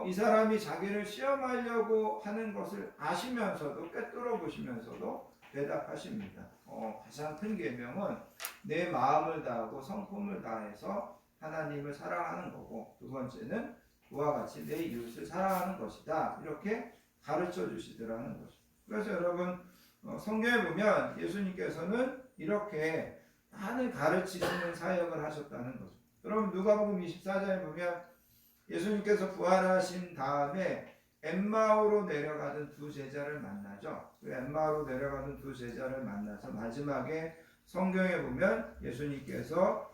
이 사람이 자기를 시험하려고 하는 것을 아시면서도 꿰뚫어 보시면서도 대답하십니다. 가장 큰 계명은 내 마음을 다하고 성품을 다해서 하나님을 사랑하는 거고 두 번째는 그와 같이 내 이웃을 사랑하는 것이다. 이렇게 가르쳐 주시더라는 거죠. 그래서 여러분 성경에 보면 예수님께서는 이렇게 많은 가르치시는 사역을 하셨다는 거죠. 여러분 누가복음 24장에 보면 예수님께서 부활하신 다음에 엠마오로 내려가던 두 제자를 만나죠. 그 엠마오로 내려가던 두 제자를 만나서 마지막에 성경에 보면 예수님께서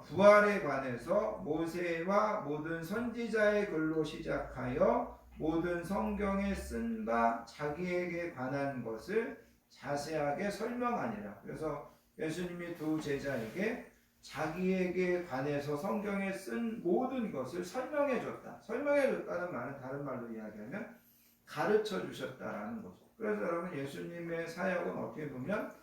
부활에 관해서 모세와 모든 선지자의 글로 시작하여 모든 성경에 쓴 바 자기에게 관한 것을 자세하게 설명하니라. 그래서 예수님이 두 제자에게 자기에게 관해서 성경에 쓴 모든 것을 설명해 줬다. 설명해 줬다는 말은 다른 말로 이야기하면 가르쳐 주셨다라는 거죠. 그래서 여러분 예수님의 사역은 어떻게 보면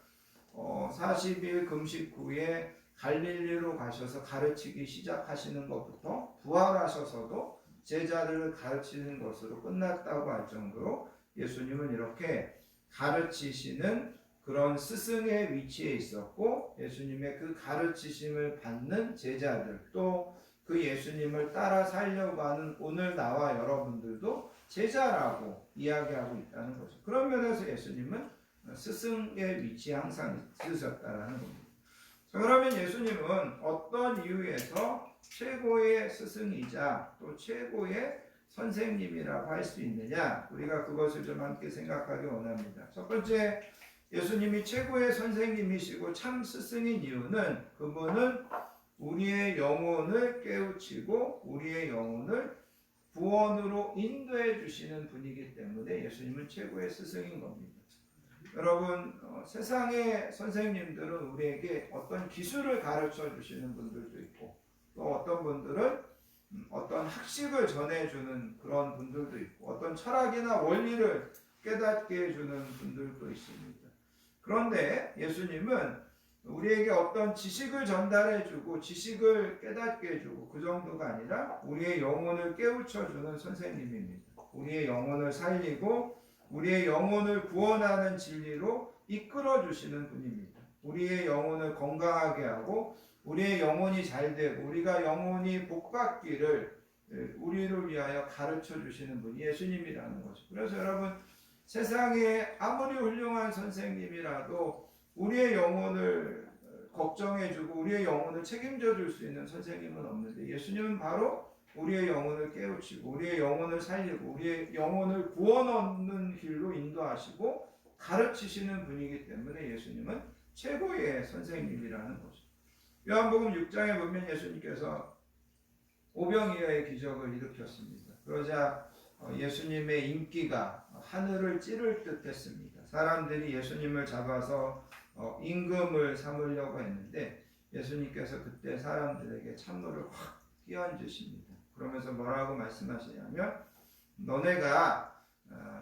40일 금식 후에 갈릴리로 가셔서 가르치기 시작하시는 것부터 부활하셔서도 제자들을 가르치는 것으로 끝났다고 할 정도로 예수님은 이렇게 가르치시는 그런 스승의 위치에 있었고 예수님의 그 가르치심을 받는 제자들 또 그 예수님을 따라 살려고 하는 오늘 나와 여러분들도 제자라고 이야기하고 있다는 거죠. 그런 면에서 예수님은 스승의 위치에 항상 있으셨다는 겁니다. 그러면 예수님은 어떤 이유에서 최고의 스승이자 또 최고의 선생님이라고 할 수 있느냐? 우리가 그것을 좀 함께 생각하기 원합니다. 첫 번째, 예수님이 최고의 선생님이시고 참 스승인 이유는 그분은 우리의 영혼을 깨우치고 우리의 영혼을 구원으로 인도해 주시는 분이기 때문에 예수님은 최고의 스승인 겁니다. 여러분 세상의 선생님들은 우리에게 어떤 기술을 가르쳐 주시는 분들도 있고 또 어떤 분들은 어떤 학식을 전해주는 그런 분들도 있고 어떤 철학이나 원리를 깨닫게 해주는 분들도 있습니다. 그런데 예수님은 우리에게 어떤 지식을 전달해주고 지식을 깨닫게 해주고 그 정도가 아니라 우리의 영혼을 깨우쳐주는 선생님입니다. 우리의 영혼을 살리고 우리의 영혼을 구원하는 진리로 이끌어주시는 분입니다. 우리의 영혼을 건강하게 하고 우리의 영혼이 잘 되고 우리가 영혼이 복받기를 우리를 위하여 가르쳐 주시는 분이 예수님이라는 거죠. 그래서 여러분, 세상에 아무리 훌륭한 선생님이라도 우리의 영혼을 걱정해주고 우리의 영혼을 책임져 줄 수 있는 선생님은 없는데, 예수님은 바로 우리의 영혼을 깨우치고 우리의 영혼을 살리고 우리의 영혼을 구원 얻는 길로 인도하시고 가르치시는 분이기 때문에 예수님은 최고의 선생님이라는 거죠. 요한복음 6장에 보면 예수님께서 오병이어의 기적을 일으켰습니다. 그러자 예수님의 인기가 하늘을 찌를 듯 했습니다. 사람들이 예수님을 잡아서 임금을 삼으려고 했는데 예수님께서 그때 사람들에게 찬물을 확 끼얹으십니다. 그러면서 뭐라고 말씀하시냐면, 너네가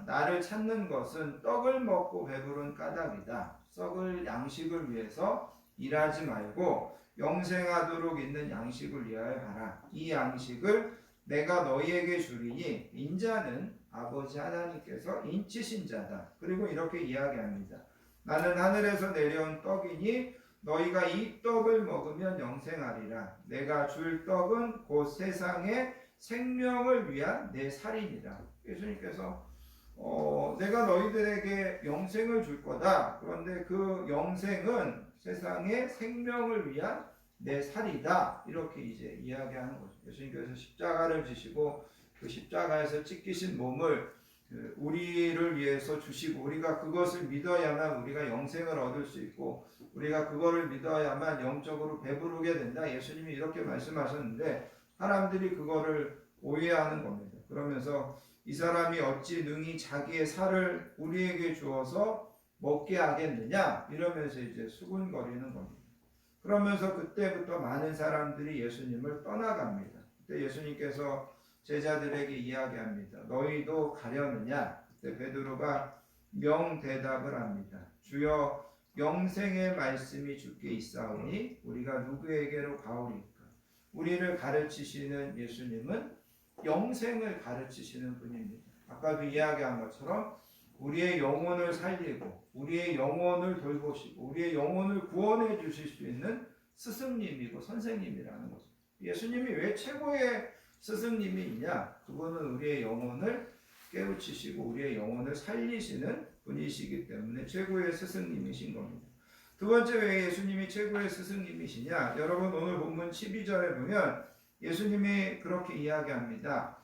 나를 찾는 것은 떡을 먹고 배부른 까닭이다. 썩을 양식을 위해서 일하지 말고 영생하도록 있는 양식을 위하여 하라. 이 양식을 내가 너희에게 주리니 인자는 아버지 하나님께서 인치신 자다. 그리고 이렇게 이야기합니다. 나는 하늘에서 내려온 떡이니 너희가 이 떡을 먹으면 영생하리라. 내가 줄 떡은 곧 세상의 생명을 위한 내 살이니라. 예수님께서 내가 너희들에게 영생을 줄 거다. 그런데 그 영생은 세상의 생명을 위한 내 살이다. 이렇게 이제 이야기하는 거죠. 예수님께서 십자가를 지시고 그 십자가에서 찢기신 몸을 우리를 위해서 주시고 우리가 그것을 믿어야만 우리가 영생을 얻을 수 있고 우리가 그거를 믿어야만 영적으로 배부르게 된다. 예수님이 이렇게 말씀하셨는데 사람들이 그거를 오해하는 겁니다. 그러면서 이 사람이 어찌 능히 자기의 살을 우리에게 주어서 먹게 하겠느냐 이러면서 이제 수군거리는 겁니다. 그러면서 그때부터 많은 사람들이 예수님을 떠나갑니다. 그때 예수님께서 제자들에게 이야기합니다. 너희도 가려느냐? 그때 베드로가 명대답을 합니다. 주여, 영생의 말씀이 주께 있사오니 우리가 누구에게로 가오리까? 우리를 가르치시는 예수님은 영생을 가르치시는 분입니다. 아까도 이야기한 것처럼 우리의 영혼을 살리고 우리의 영혼을 돌보시고 우리의 영혼을 구원해 주실 수 있는 스승님이고 선생님이라는 거죠. 예수님이 왜 최고의 스승님이 있냐? 그분은 우리의 영혼을 깨우치시고 우리의 영혼을 살리시는 분이시기 때문에 최고의 스승님이신 겁니다. 두 번째, 왜 예수님이 최고의 스승님이시냐? 여러분, 오늘 본문 12절에 보면 예수님이 그렇게 이야기합니다.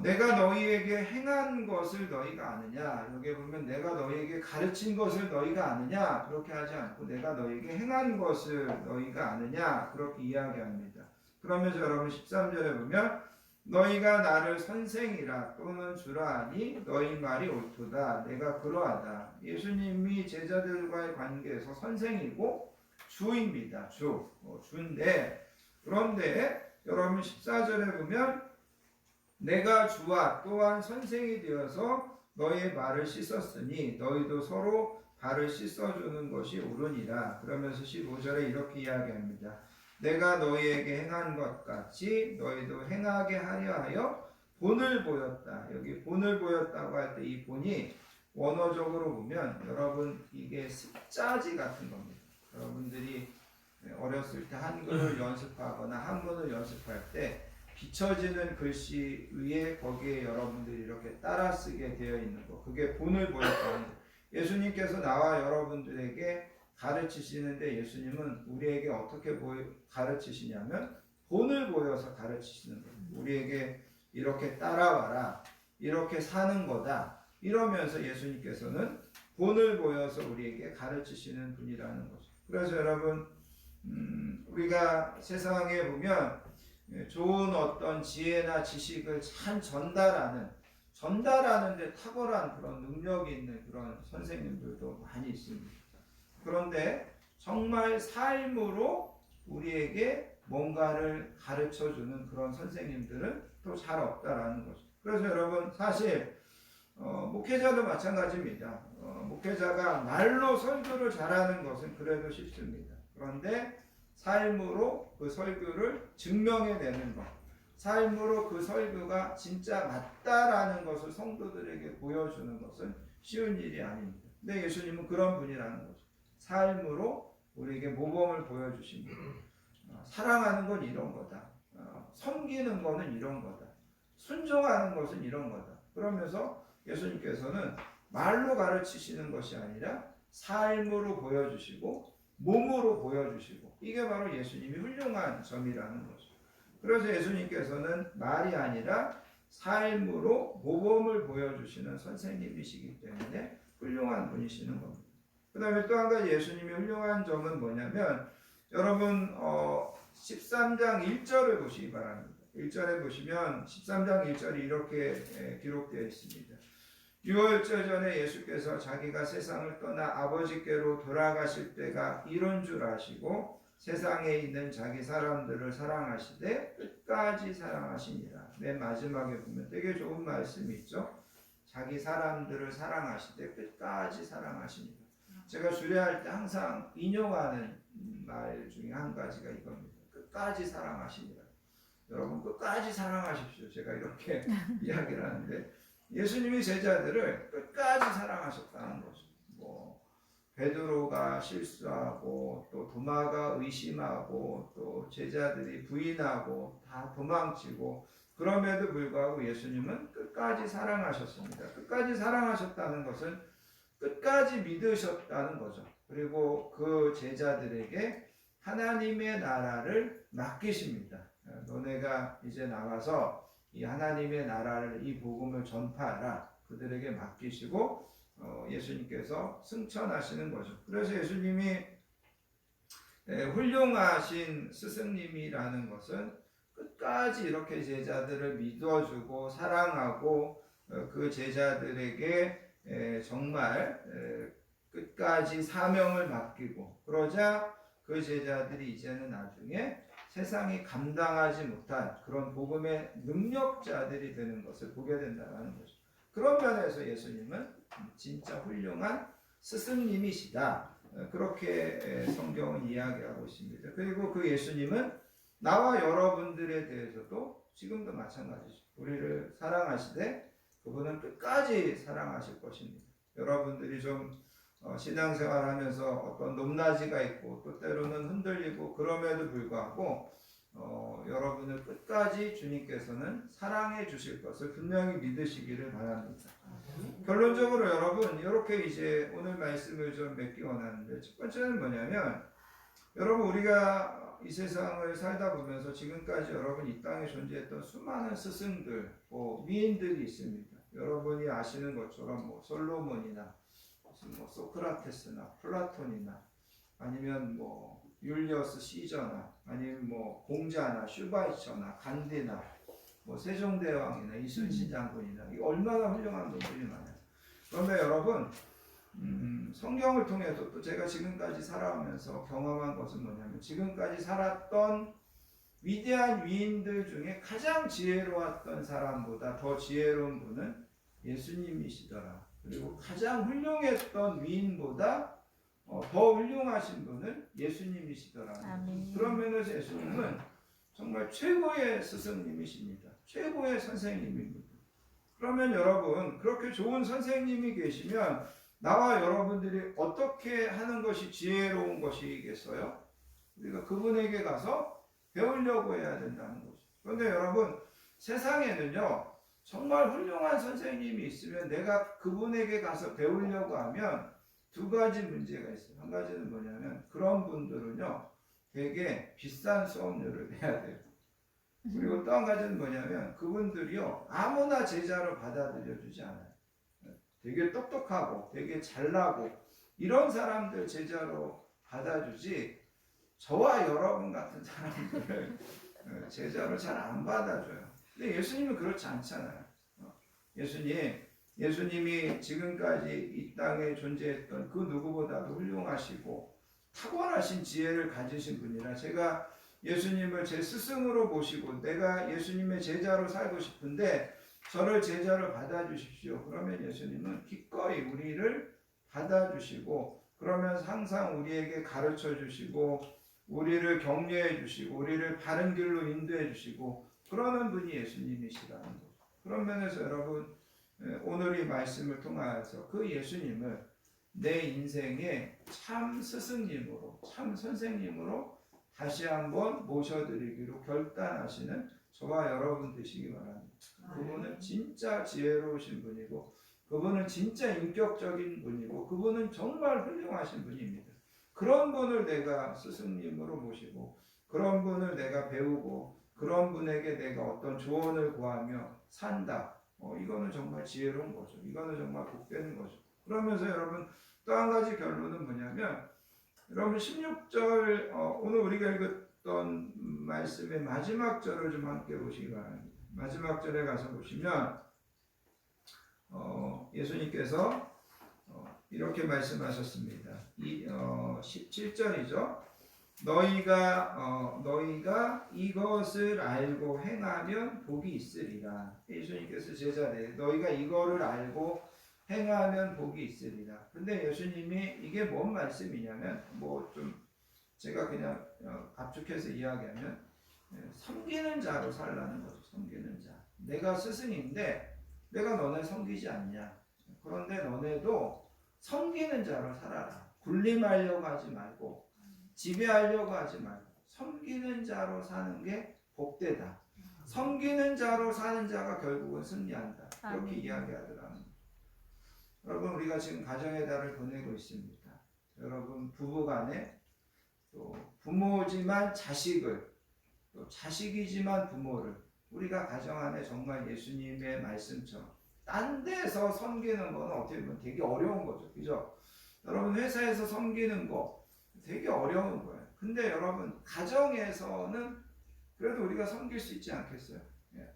내가 너희에게 행한 것을 너희가 아느냐? 여기 보면 내가 너희에게 가르친 것을 너희가 아느냐? 그렇게 하지 않고 내가 너희에게 행한 것을 너희가 아느냐? 그렇게 이야기합니다. 그러면서 여러분 13절에 보면 너희가 나를 선생이라 또는 주라 하니 너희 말이 옳도다. 내가 그러하다. 예수님이 제자들과의 관계에서 선생이고 주입니다. 주인데, 그런데 여러분 14절에 보면 내가 주와 또한 선생이 되어서 너희의 발을 씻었으니 너희도 서로 발을 씻어주는 것이 옳으니라. 그러면서 15절에 이렇게 이야기합니다. 내가 너희에게 행한 것 같이 너희도 행하게 하려 하여 본을 보였다. 여기 본을 보였다고 할 때 이 본이 원어적으로 보면 여러분 이게 습자지 같은 겁니다. 여러분들이 어렸을 때 한글을 연습하거나 한문을 연습할 때 비춰지는 글씨 위에 거기에 여러분들이 이렇게 따라 쓰게 되어 있는 거, 그게 본을 보였다는 거. 예수님께서 나와 여러분들에게 가르치시는데 예수님은 우리에게 어떻게 가르치시냐면 본을 보여서 가르치시는 거예요. 우리에게 이렇게 따라와라, 이렇게 사는 거다 이러면서 예수님께서는 본을 보여서 우리에게 가르치시는 분이라는 거죠. 그래서 여러분 우리가 세상에 보면 좋은 어떤 지혜나 지식을 잘 전달하는 데 탁월한 그런 능력이 있는 그런 선생님들도 많이 있습니다. 그런데 정말 삶으로 우리에게 뭔가를 가르쳐주는 그런 선생님들은 또 잘 없다라는 거죠. 그래서 여러분 사실 목회자도 마찬가지입니다. 목회자가 말로 설교를 잘하는 것은 그래도 쉽습니다. 그런데 삶으로 그 설교를 증명해내는 것, 삶으로 그 설교가 진짜 맞다라는 것을 성도들에게 보여주는 것은 쉬운 일이 아닙니다. 근데 예수님은 그런 분이라는 거죠. 삶으로 우리에게 모범을 보여주신 분. 사랑하는 건 이런 거다. 섬기는 거는 이런 거다. 순종하는 것은 이런 거다. 그러면서 예수님께서는 말로 가르치시는 것이 아니라 삶으로 보여주시고 몸으로 보여주시고, 이게 바로 예수님이 훌륭한 점이라는 거죠. 그래서 예수님께서는 말이 아니라 삶으로 모범을 보여주시는 선생님이시기 때문에 훌륭한 분이시는 겁니다. 그 다음에 또 한 가지 예수님이 훌륭한 점은 뭐냐면, 여러분 13장 1절을 보시기 바랍니다. 1절에 보시면 13장 1절이 이렇게 기록되어 있습니다. 유월절 전에 예수께서 자기가 세상을 떠나 아버지께로 돌아가실 때가 이런 줄 아시고 세상에 있는 자기 사람들을 사랑하시되 끝까지 사랑하시니라. 맨 마지막에 보면 되게 좋은 말씀이 있죠. 자기 사람들을 사랑하시되 끝까지 사랑하시니라. 제가 주례할 때 항상 인용하는 말 중에 한 가지가 이겁니다. 끝까지 사랑하시니라. 여러분 끝까지 사랑하십시오. 제가 이렇게 이야기를 하는데, 예수님이 제자들을 끝까지 사랑하셨다는 거죠. 베드로가 실수하고 또 도마가 의심하고 또 제자들이 부인하고 다 도망치고, 그럼에도 불구하고 예수님은 끝까지 사랑하셨습니다. 끝까지 사랑하셨다는 것은 끝까지 믿으셨다는 거죠. 그리고 그 제자들에게 하나님의 나라를 맡기십니다. 너네가 이제 나가서 이 하나님의 나라를, 이 복음을 전파하라. 그들에게 맡기시고 예수님께서 승천하시는 거죠. 그래서 예수님이 훌륭하신 스승님이라는 것은 끝까지 이렇게 제자들을 믿어주고 사랑하고 그 제자들에게 정말 끝까지 사명을 맡기고, 그러자 그 제자들이 이제는 나중에 세상이 감당하지 못한 그런 복음의 능력자들이 되는 것을 보게 된다는 거죠. 그런 면에서 예수님은 진짜 훌륭한 스승님이시다. 그렇게 성경은 이야기하고 있습니다. 그리고 그 예수님은 나와 여러분들에 대해서도 지금도 마찬가지죠. 우리를 사랑하시되 그분은 끝까지 사랑하실 것입니다. 여러분들이 좀 신앙생활하면서 어떤 높낮이가 있고 또 때로는 흔들리고, 그럼에도 불구하고 여러분을 끝까지 주님께서는 사랑해 주실 것을 분명히 믿으시기를 바랍니다. 결론적으로 여러분, 이렇게 이제 오늘 말씀을 좀 맺기 원하는데, 첫 번째는 뭐냐면, 여러분 우리가 이 세상을 살다 보면서 지금까지 여러분 이 땅에 존재했던 수많은 스승들, 위인들이 있습니다. 여러분이 아시는 것처럼 솔로몬이나 소크라테스나 플라톤이나 아니면 율리어스 시저나 아니면 공자나 슈바이처나 간디나 세종대왕이나 이순신 장군이나, 이 얼마나 훌륭한 분들이 많아요. 그런데 여러분 성경을 통해서 또 제가 지금까지 살아오면서 경험한 것은 뭐냐면, 지금까지 살았던 위대한 위인들 중에 가장 지혜로웠던 사람보다 더 지혜로운 분은 예수님이시더라. 그리고 가장 훌륭했던 위인보다 더 훌륭하신 분은 예수님이시더라. 아멘. 그런 면에서 예수님은 정말 최고의 스승님이십니다. 최고의 선생님입니다. 그러면 여러분, 그렇게 좋은 선생님이 계시면 나와 여러분들이 어떻게 하는 것이 지혜로운 것이겠어요? 우리가 그분에게 가서 배우려고 해야 된다는 거죠. 그런데 여러분, 세상에는요 정말 훌륭한 선생님이 있으면 내가 그분에게 가서 배우려고 하면 두 가지 문제가 있어요. 한 가지는 뭐냐면, 그런 분들은요 되게 비싼 수업료를 내야 돼요. 그리고 또 한 가지는 뭐냐면, 그분들이요 아무나 제자로 받아들여 주지 않아요. 되게 똑똑하고 되게 잘나고 이런 사람들 제자로 받아주지, 저와 여러분 같은 사람들을 제자로 잘 안 받아줘요. 근데 예수님은 그렇지 않잖아요. 예수님이 지금까지 이 땅에 존재했던 그 누구보다도 훌륭하시고 탁월하신 지혜를 가지신 분이라, 제가 예수님을 제 스승으로 모시고 내가 예수님의 제자로 살고 싶은데 저를 제자로 받아주십시오. 그러면 예수님은 기꺼이 우리를 받아주시고 그러면서 항상 우리에게 가르쳐 주시고 우리를 격려해 주시고 우리를 바른 길로 인도해 주시고 그러는 분이 예수님이시라는 거죠. 그런 면에서 여러분 오늘 이 말씀을 통하여서 그 예수님을 내 인생의 참 스승님으로 참 선생님으로 다시 한번 모셔드리기로 결단하시는 저와 여러분 되시기 바랍니다. 그분은 진짜 지혜로우신 분이고 그분은 진짜 인격적인 분이고 그분은 정말 훌륭하신 분입니다. 그런 분을 내가 스승님으로 모시고 그런 분을 내가 배우고 그런 분에게 내가 어떤 조언을 구하며 산다. 이거는 정말 지혜로운 거죠. 이거는 정말 복되는 거죠. 그러면서 여러분 또 한 가지 결론은 뭐냐면 여러분 16절 오늘 우리가 읽었던 말씀의 마지막 절을 좀 함께 보시기 바랍니다. 마지막 절에 가서 보시면 예수님께서 이렇게 말씀하셨습니다. 17절이죠. 너희가 이것을 알고 행하면 복이 있으리라. 예수님께서 제자들에게 너희가 이거를 알고 행하면 복이 있으리라. 근데 예수님이 이게 뭔 말씀이냐면 좀 제가 그냥 압축해서 이야기하면 섬기는 자로 살라는 거죠. 섬기는 자. 내가 스승인데 내가 너네 섬기지 않냐. 그런데 너네도 섬기는 자로 살아라. 군림하려고 하지 말고 지배하려고 하지 말고 섬기는 자로 사는 게 복되다. 섬기는 자로 사는 자가 결국은 승리한다. 그렇게 이야기하더라는 거죠. 여러분 우리가 지금 가정의 달을 보내고 있습니다. 여러분 부부간에 또 부모지만 자식을 또 자식이지만 부모를 우리가 가정 안에 정말 예수님의 말씀처럼 딴 데서 섬기는 거는 어떻게 보면 되게 어려운 거죠. 그죠? 여러분 회사에서 섬기는 거 되게 어려운 거예요. 근데 여러분 가정에서는 그래도 우리가 섬길 수 있지 않겠어요?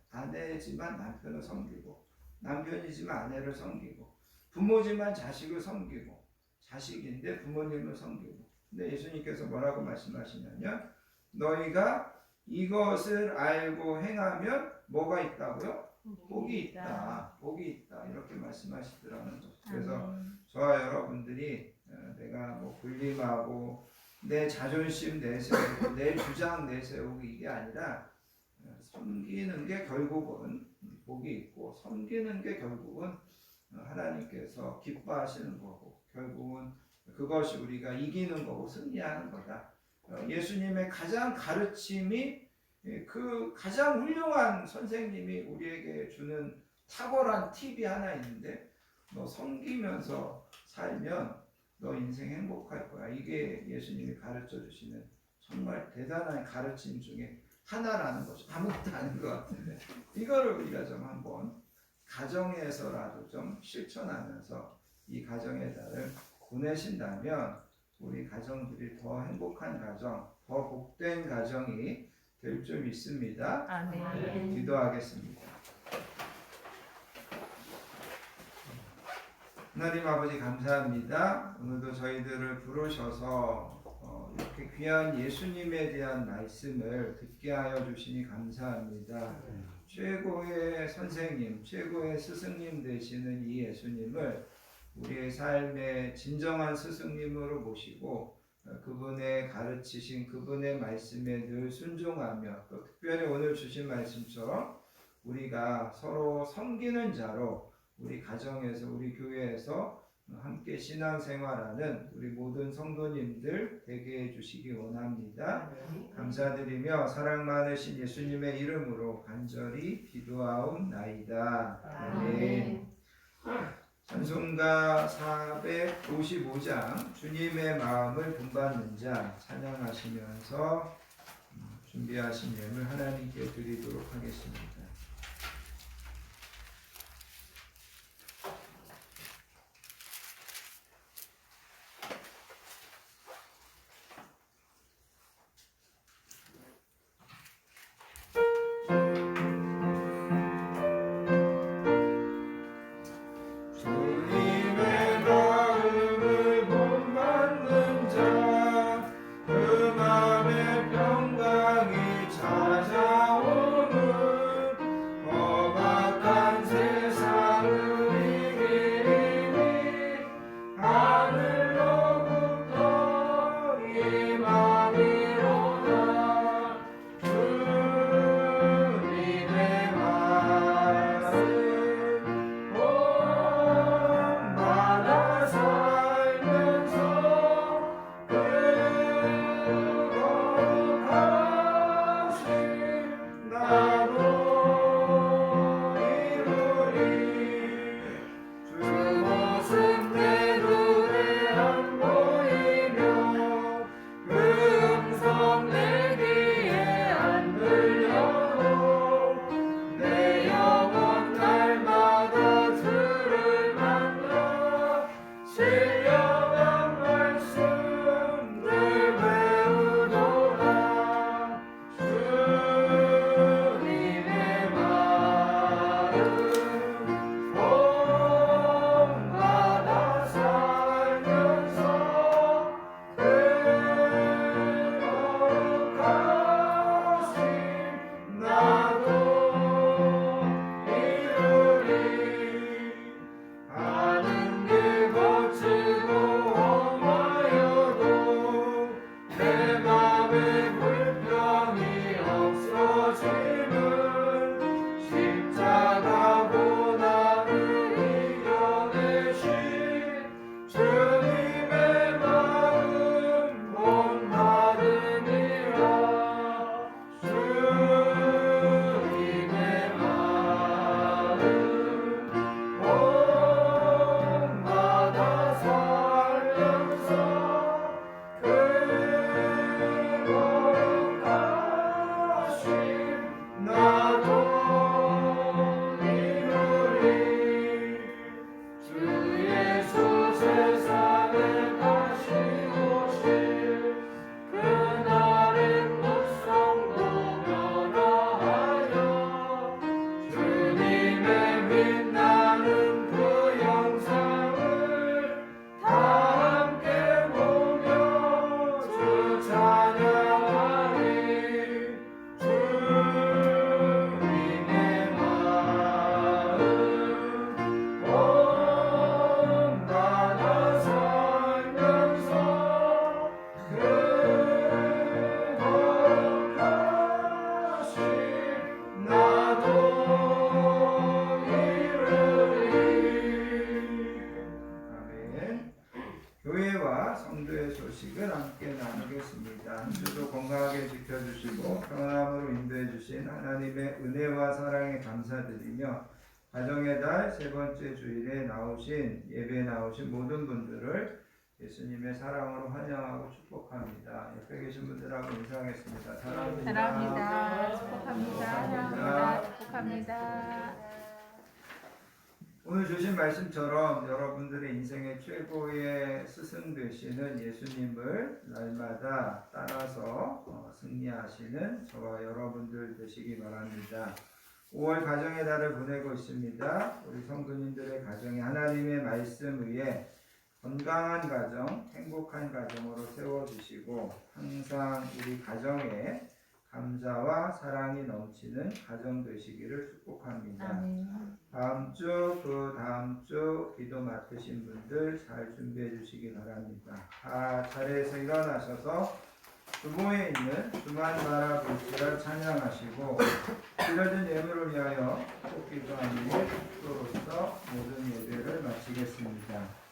아내지만 남편을 섬기고 남편이지만 아내를 섬기고 부모지만 자식을 섬기고 자식인데 부모님을 섬기고 근데 예수님께서 뭐라고 말씀하시냐면 너희가 이것을 알고 행하면 뭐가 있다고요? 복이 있다. 복이 있다. 이렇게 말씀하시더라는 거죠. 그래서 저와 여러분들이 내가 군림하고 내 자존심 내세우고 내 주장 내세우고 이게 아니라 섬기는 게 결국은 복이 있고 섬기는 게 결국은 하나님께서 기뻐하시는 거고 결국은 그것이 우리가 이기는 거고 승리하는 거다. 예수님의 가장 가르침이 그 가장 훌륭한 선생님이 우리에게 주는 탁월한 팁이 하나 있는데 너 섬기면서 살면 너 인생 행복할 거야. 이게 예수님이 가르쳐 주시는 정말 대단한 가르침 중에 하나라는 거죠. 아무것도 아닌 것 같은데 이거를 우리가 좀 한번 가정에서라도 좀 실천하면서 이 가정의 달을 보내신다면 우리 가정들이 더 행복한 가정, 더 복된 가정이 될 줄 믿습니다. 아멘. 기도하겠습니다. 하나님 아버지 감사합니다. 오늘도 저희들을 부르셔서 이렇게 귀한 예수님에 대한 말씀을 듣게 하여 주시니 감사합니다. 최고의 선생님, 최고의 스승님 되시는 이 예수님을 우리의 삶의 진정한 스승님으로 모시고 그분의 가르치신 그분의 말씀에 늘 순종하며 또 특별히 오늘 주신 말씀처럼 우리가 서로 섬기는 자로 우리 가정에서 우리 교회에서 함께 신앙생활하는 우리 모든 성도님들 되게 해주시기 원합니다. 감사드리며 사랑 많으신 예수님의 이름으로 간절히 기도하옵나이다. 아멘. 찬송가 455장 주님의 마음을 본받는 자 찬양하시면서 준비하신 예물 하나님께 드리도록 하겠습니다. 음식을 함께 나누겠습니다. 한 주도 건강하게 지켜주시고 평안함으로 인도해 주신 하나님의 은혜와 사랑에 감사드리며 가정의 달 세 번째 주일에 예배에 나오신 모든 분들을 예수님의 사랑으로 환영하고 축복합니다. 옆에 계신 분들하고 인사하겠습니다. 사랑합니다. 사랑합니다. 축복합니다. 사랑합니다. 축복합니다. 오늘 주신 말씀처럼 여러분들의 인생의 최고의 스승 되시는 예수님을 날마다 따라서 승리하시는 저와 여러분들 되시기 바랍니다. 5월 가정의 달을 보내고 있습니다. 우리 성도님들의 가정에 하나님의 말씀 위에 건강한 가정, 행복한 가정으로 세워주시고 항상 우리 가정에 감사와 사랑이 넘치는 가정 되시기를 축복합니다. 아멘. 다음 주, 그 다음 주 기도 맡으신 분들 잘 준비해 주시기 바랍니다. 다 자리에서 일어나셔서 주보에 있는 주만 바라볼지라 찬양하시고 드려진 예물을 위하여 꼭 기도하는 축도로서 모든 예배를 마치겠습니다.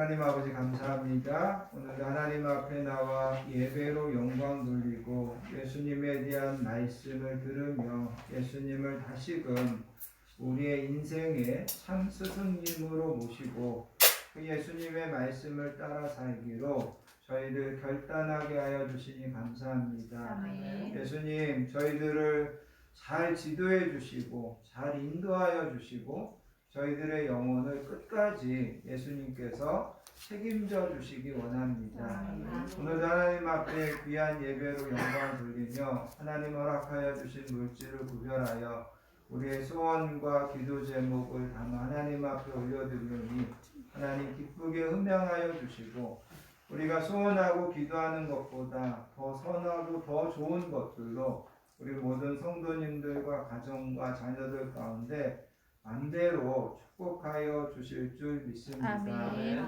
하나님 아버지 감사합니다. 오늘 하나님 앞에 나와 예배로 영광 돌리고 예수님에 대한 말씀을 들으며 예수님을 다시금 우리의 인생의 참 스승님으로 모시고 그 예수님의 말씀을 따라 살기로 저희를 결단하게 하여 주시니 감사합니다. 아멘. 예수님 저희들을 잘 지도해 주시고 잘 인도하여 주시고 저희들의 영혼을 끝까지 예수님께서 책임져 주시기 원합니다. 오늘 하나님 앞에 귀한 예배로 영광 돌리며 하나님 허락하여 주신 물질을 구별하여 우리의 소원과 기도 제목을 담아 하나님 앞에 올려드리니 하나님 기쁘게 흠양하여 주시고 우리가 소원하고 기도하는 것보다 더 선하고 더 좋은 것들로 우리 모든 성도님들과 가정과 자녀들 가운데 맘대로 축복하여 주실 줄 믿습니다. 아멘.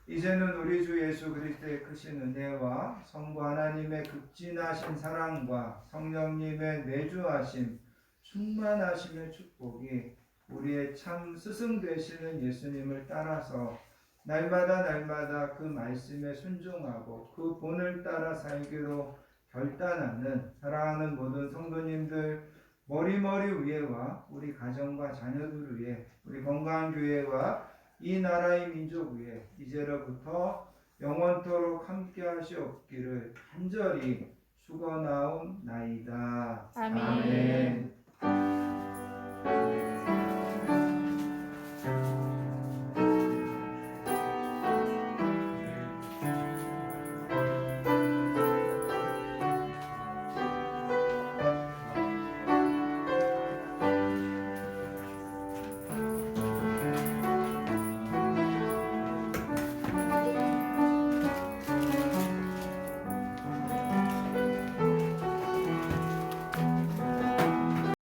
이제는 우리 주 예수 그리스도의 크신 은혜와 성부 하나님의 극진하신 사랑과 성령님의 내주하심 충만하심의 축복이 우리의 참 스승 되시는 예수님을 따라서 날마다 그 말씀에 순종하고 그 본을 따라 살기로 결단하는 사랑하는 모든 성도님들 머리머리 위에와 우리 가정과 자녀들 위해 우리 건강한 교회와 이 나라의 민족 위해 이제로부터 영원토록 함께 하시옵기를 간절히 축원하옵나이다. 아멘. 아멘.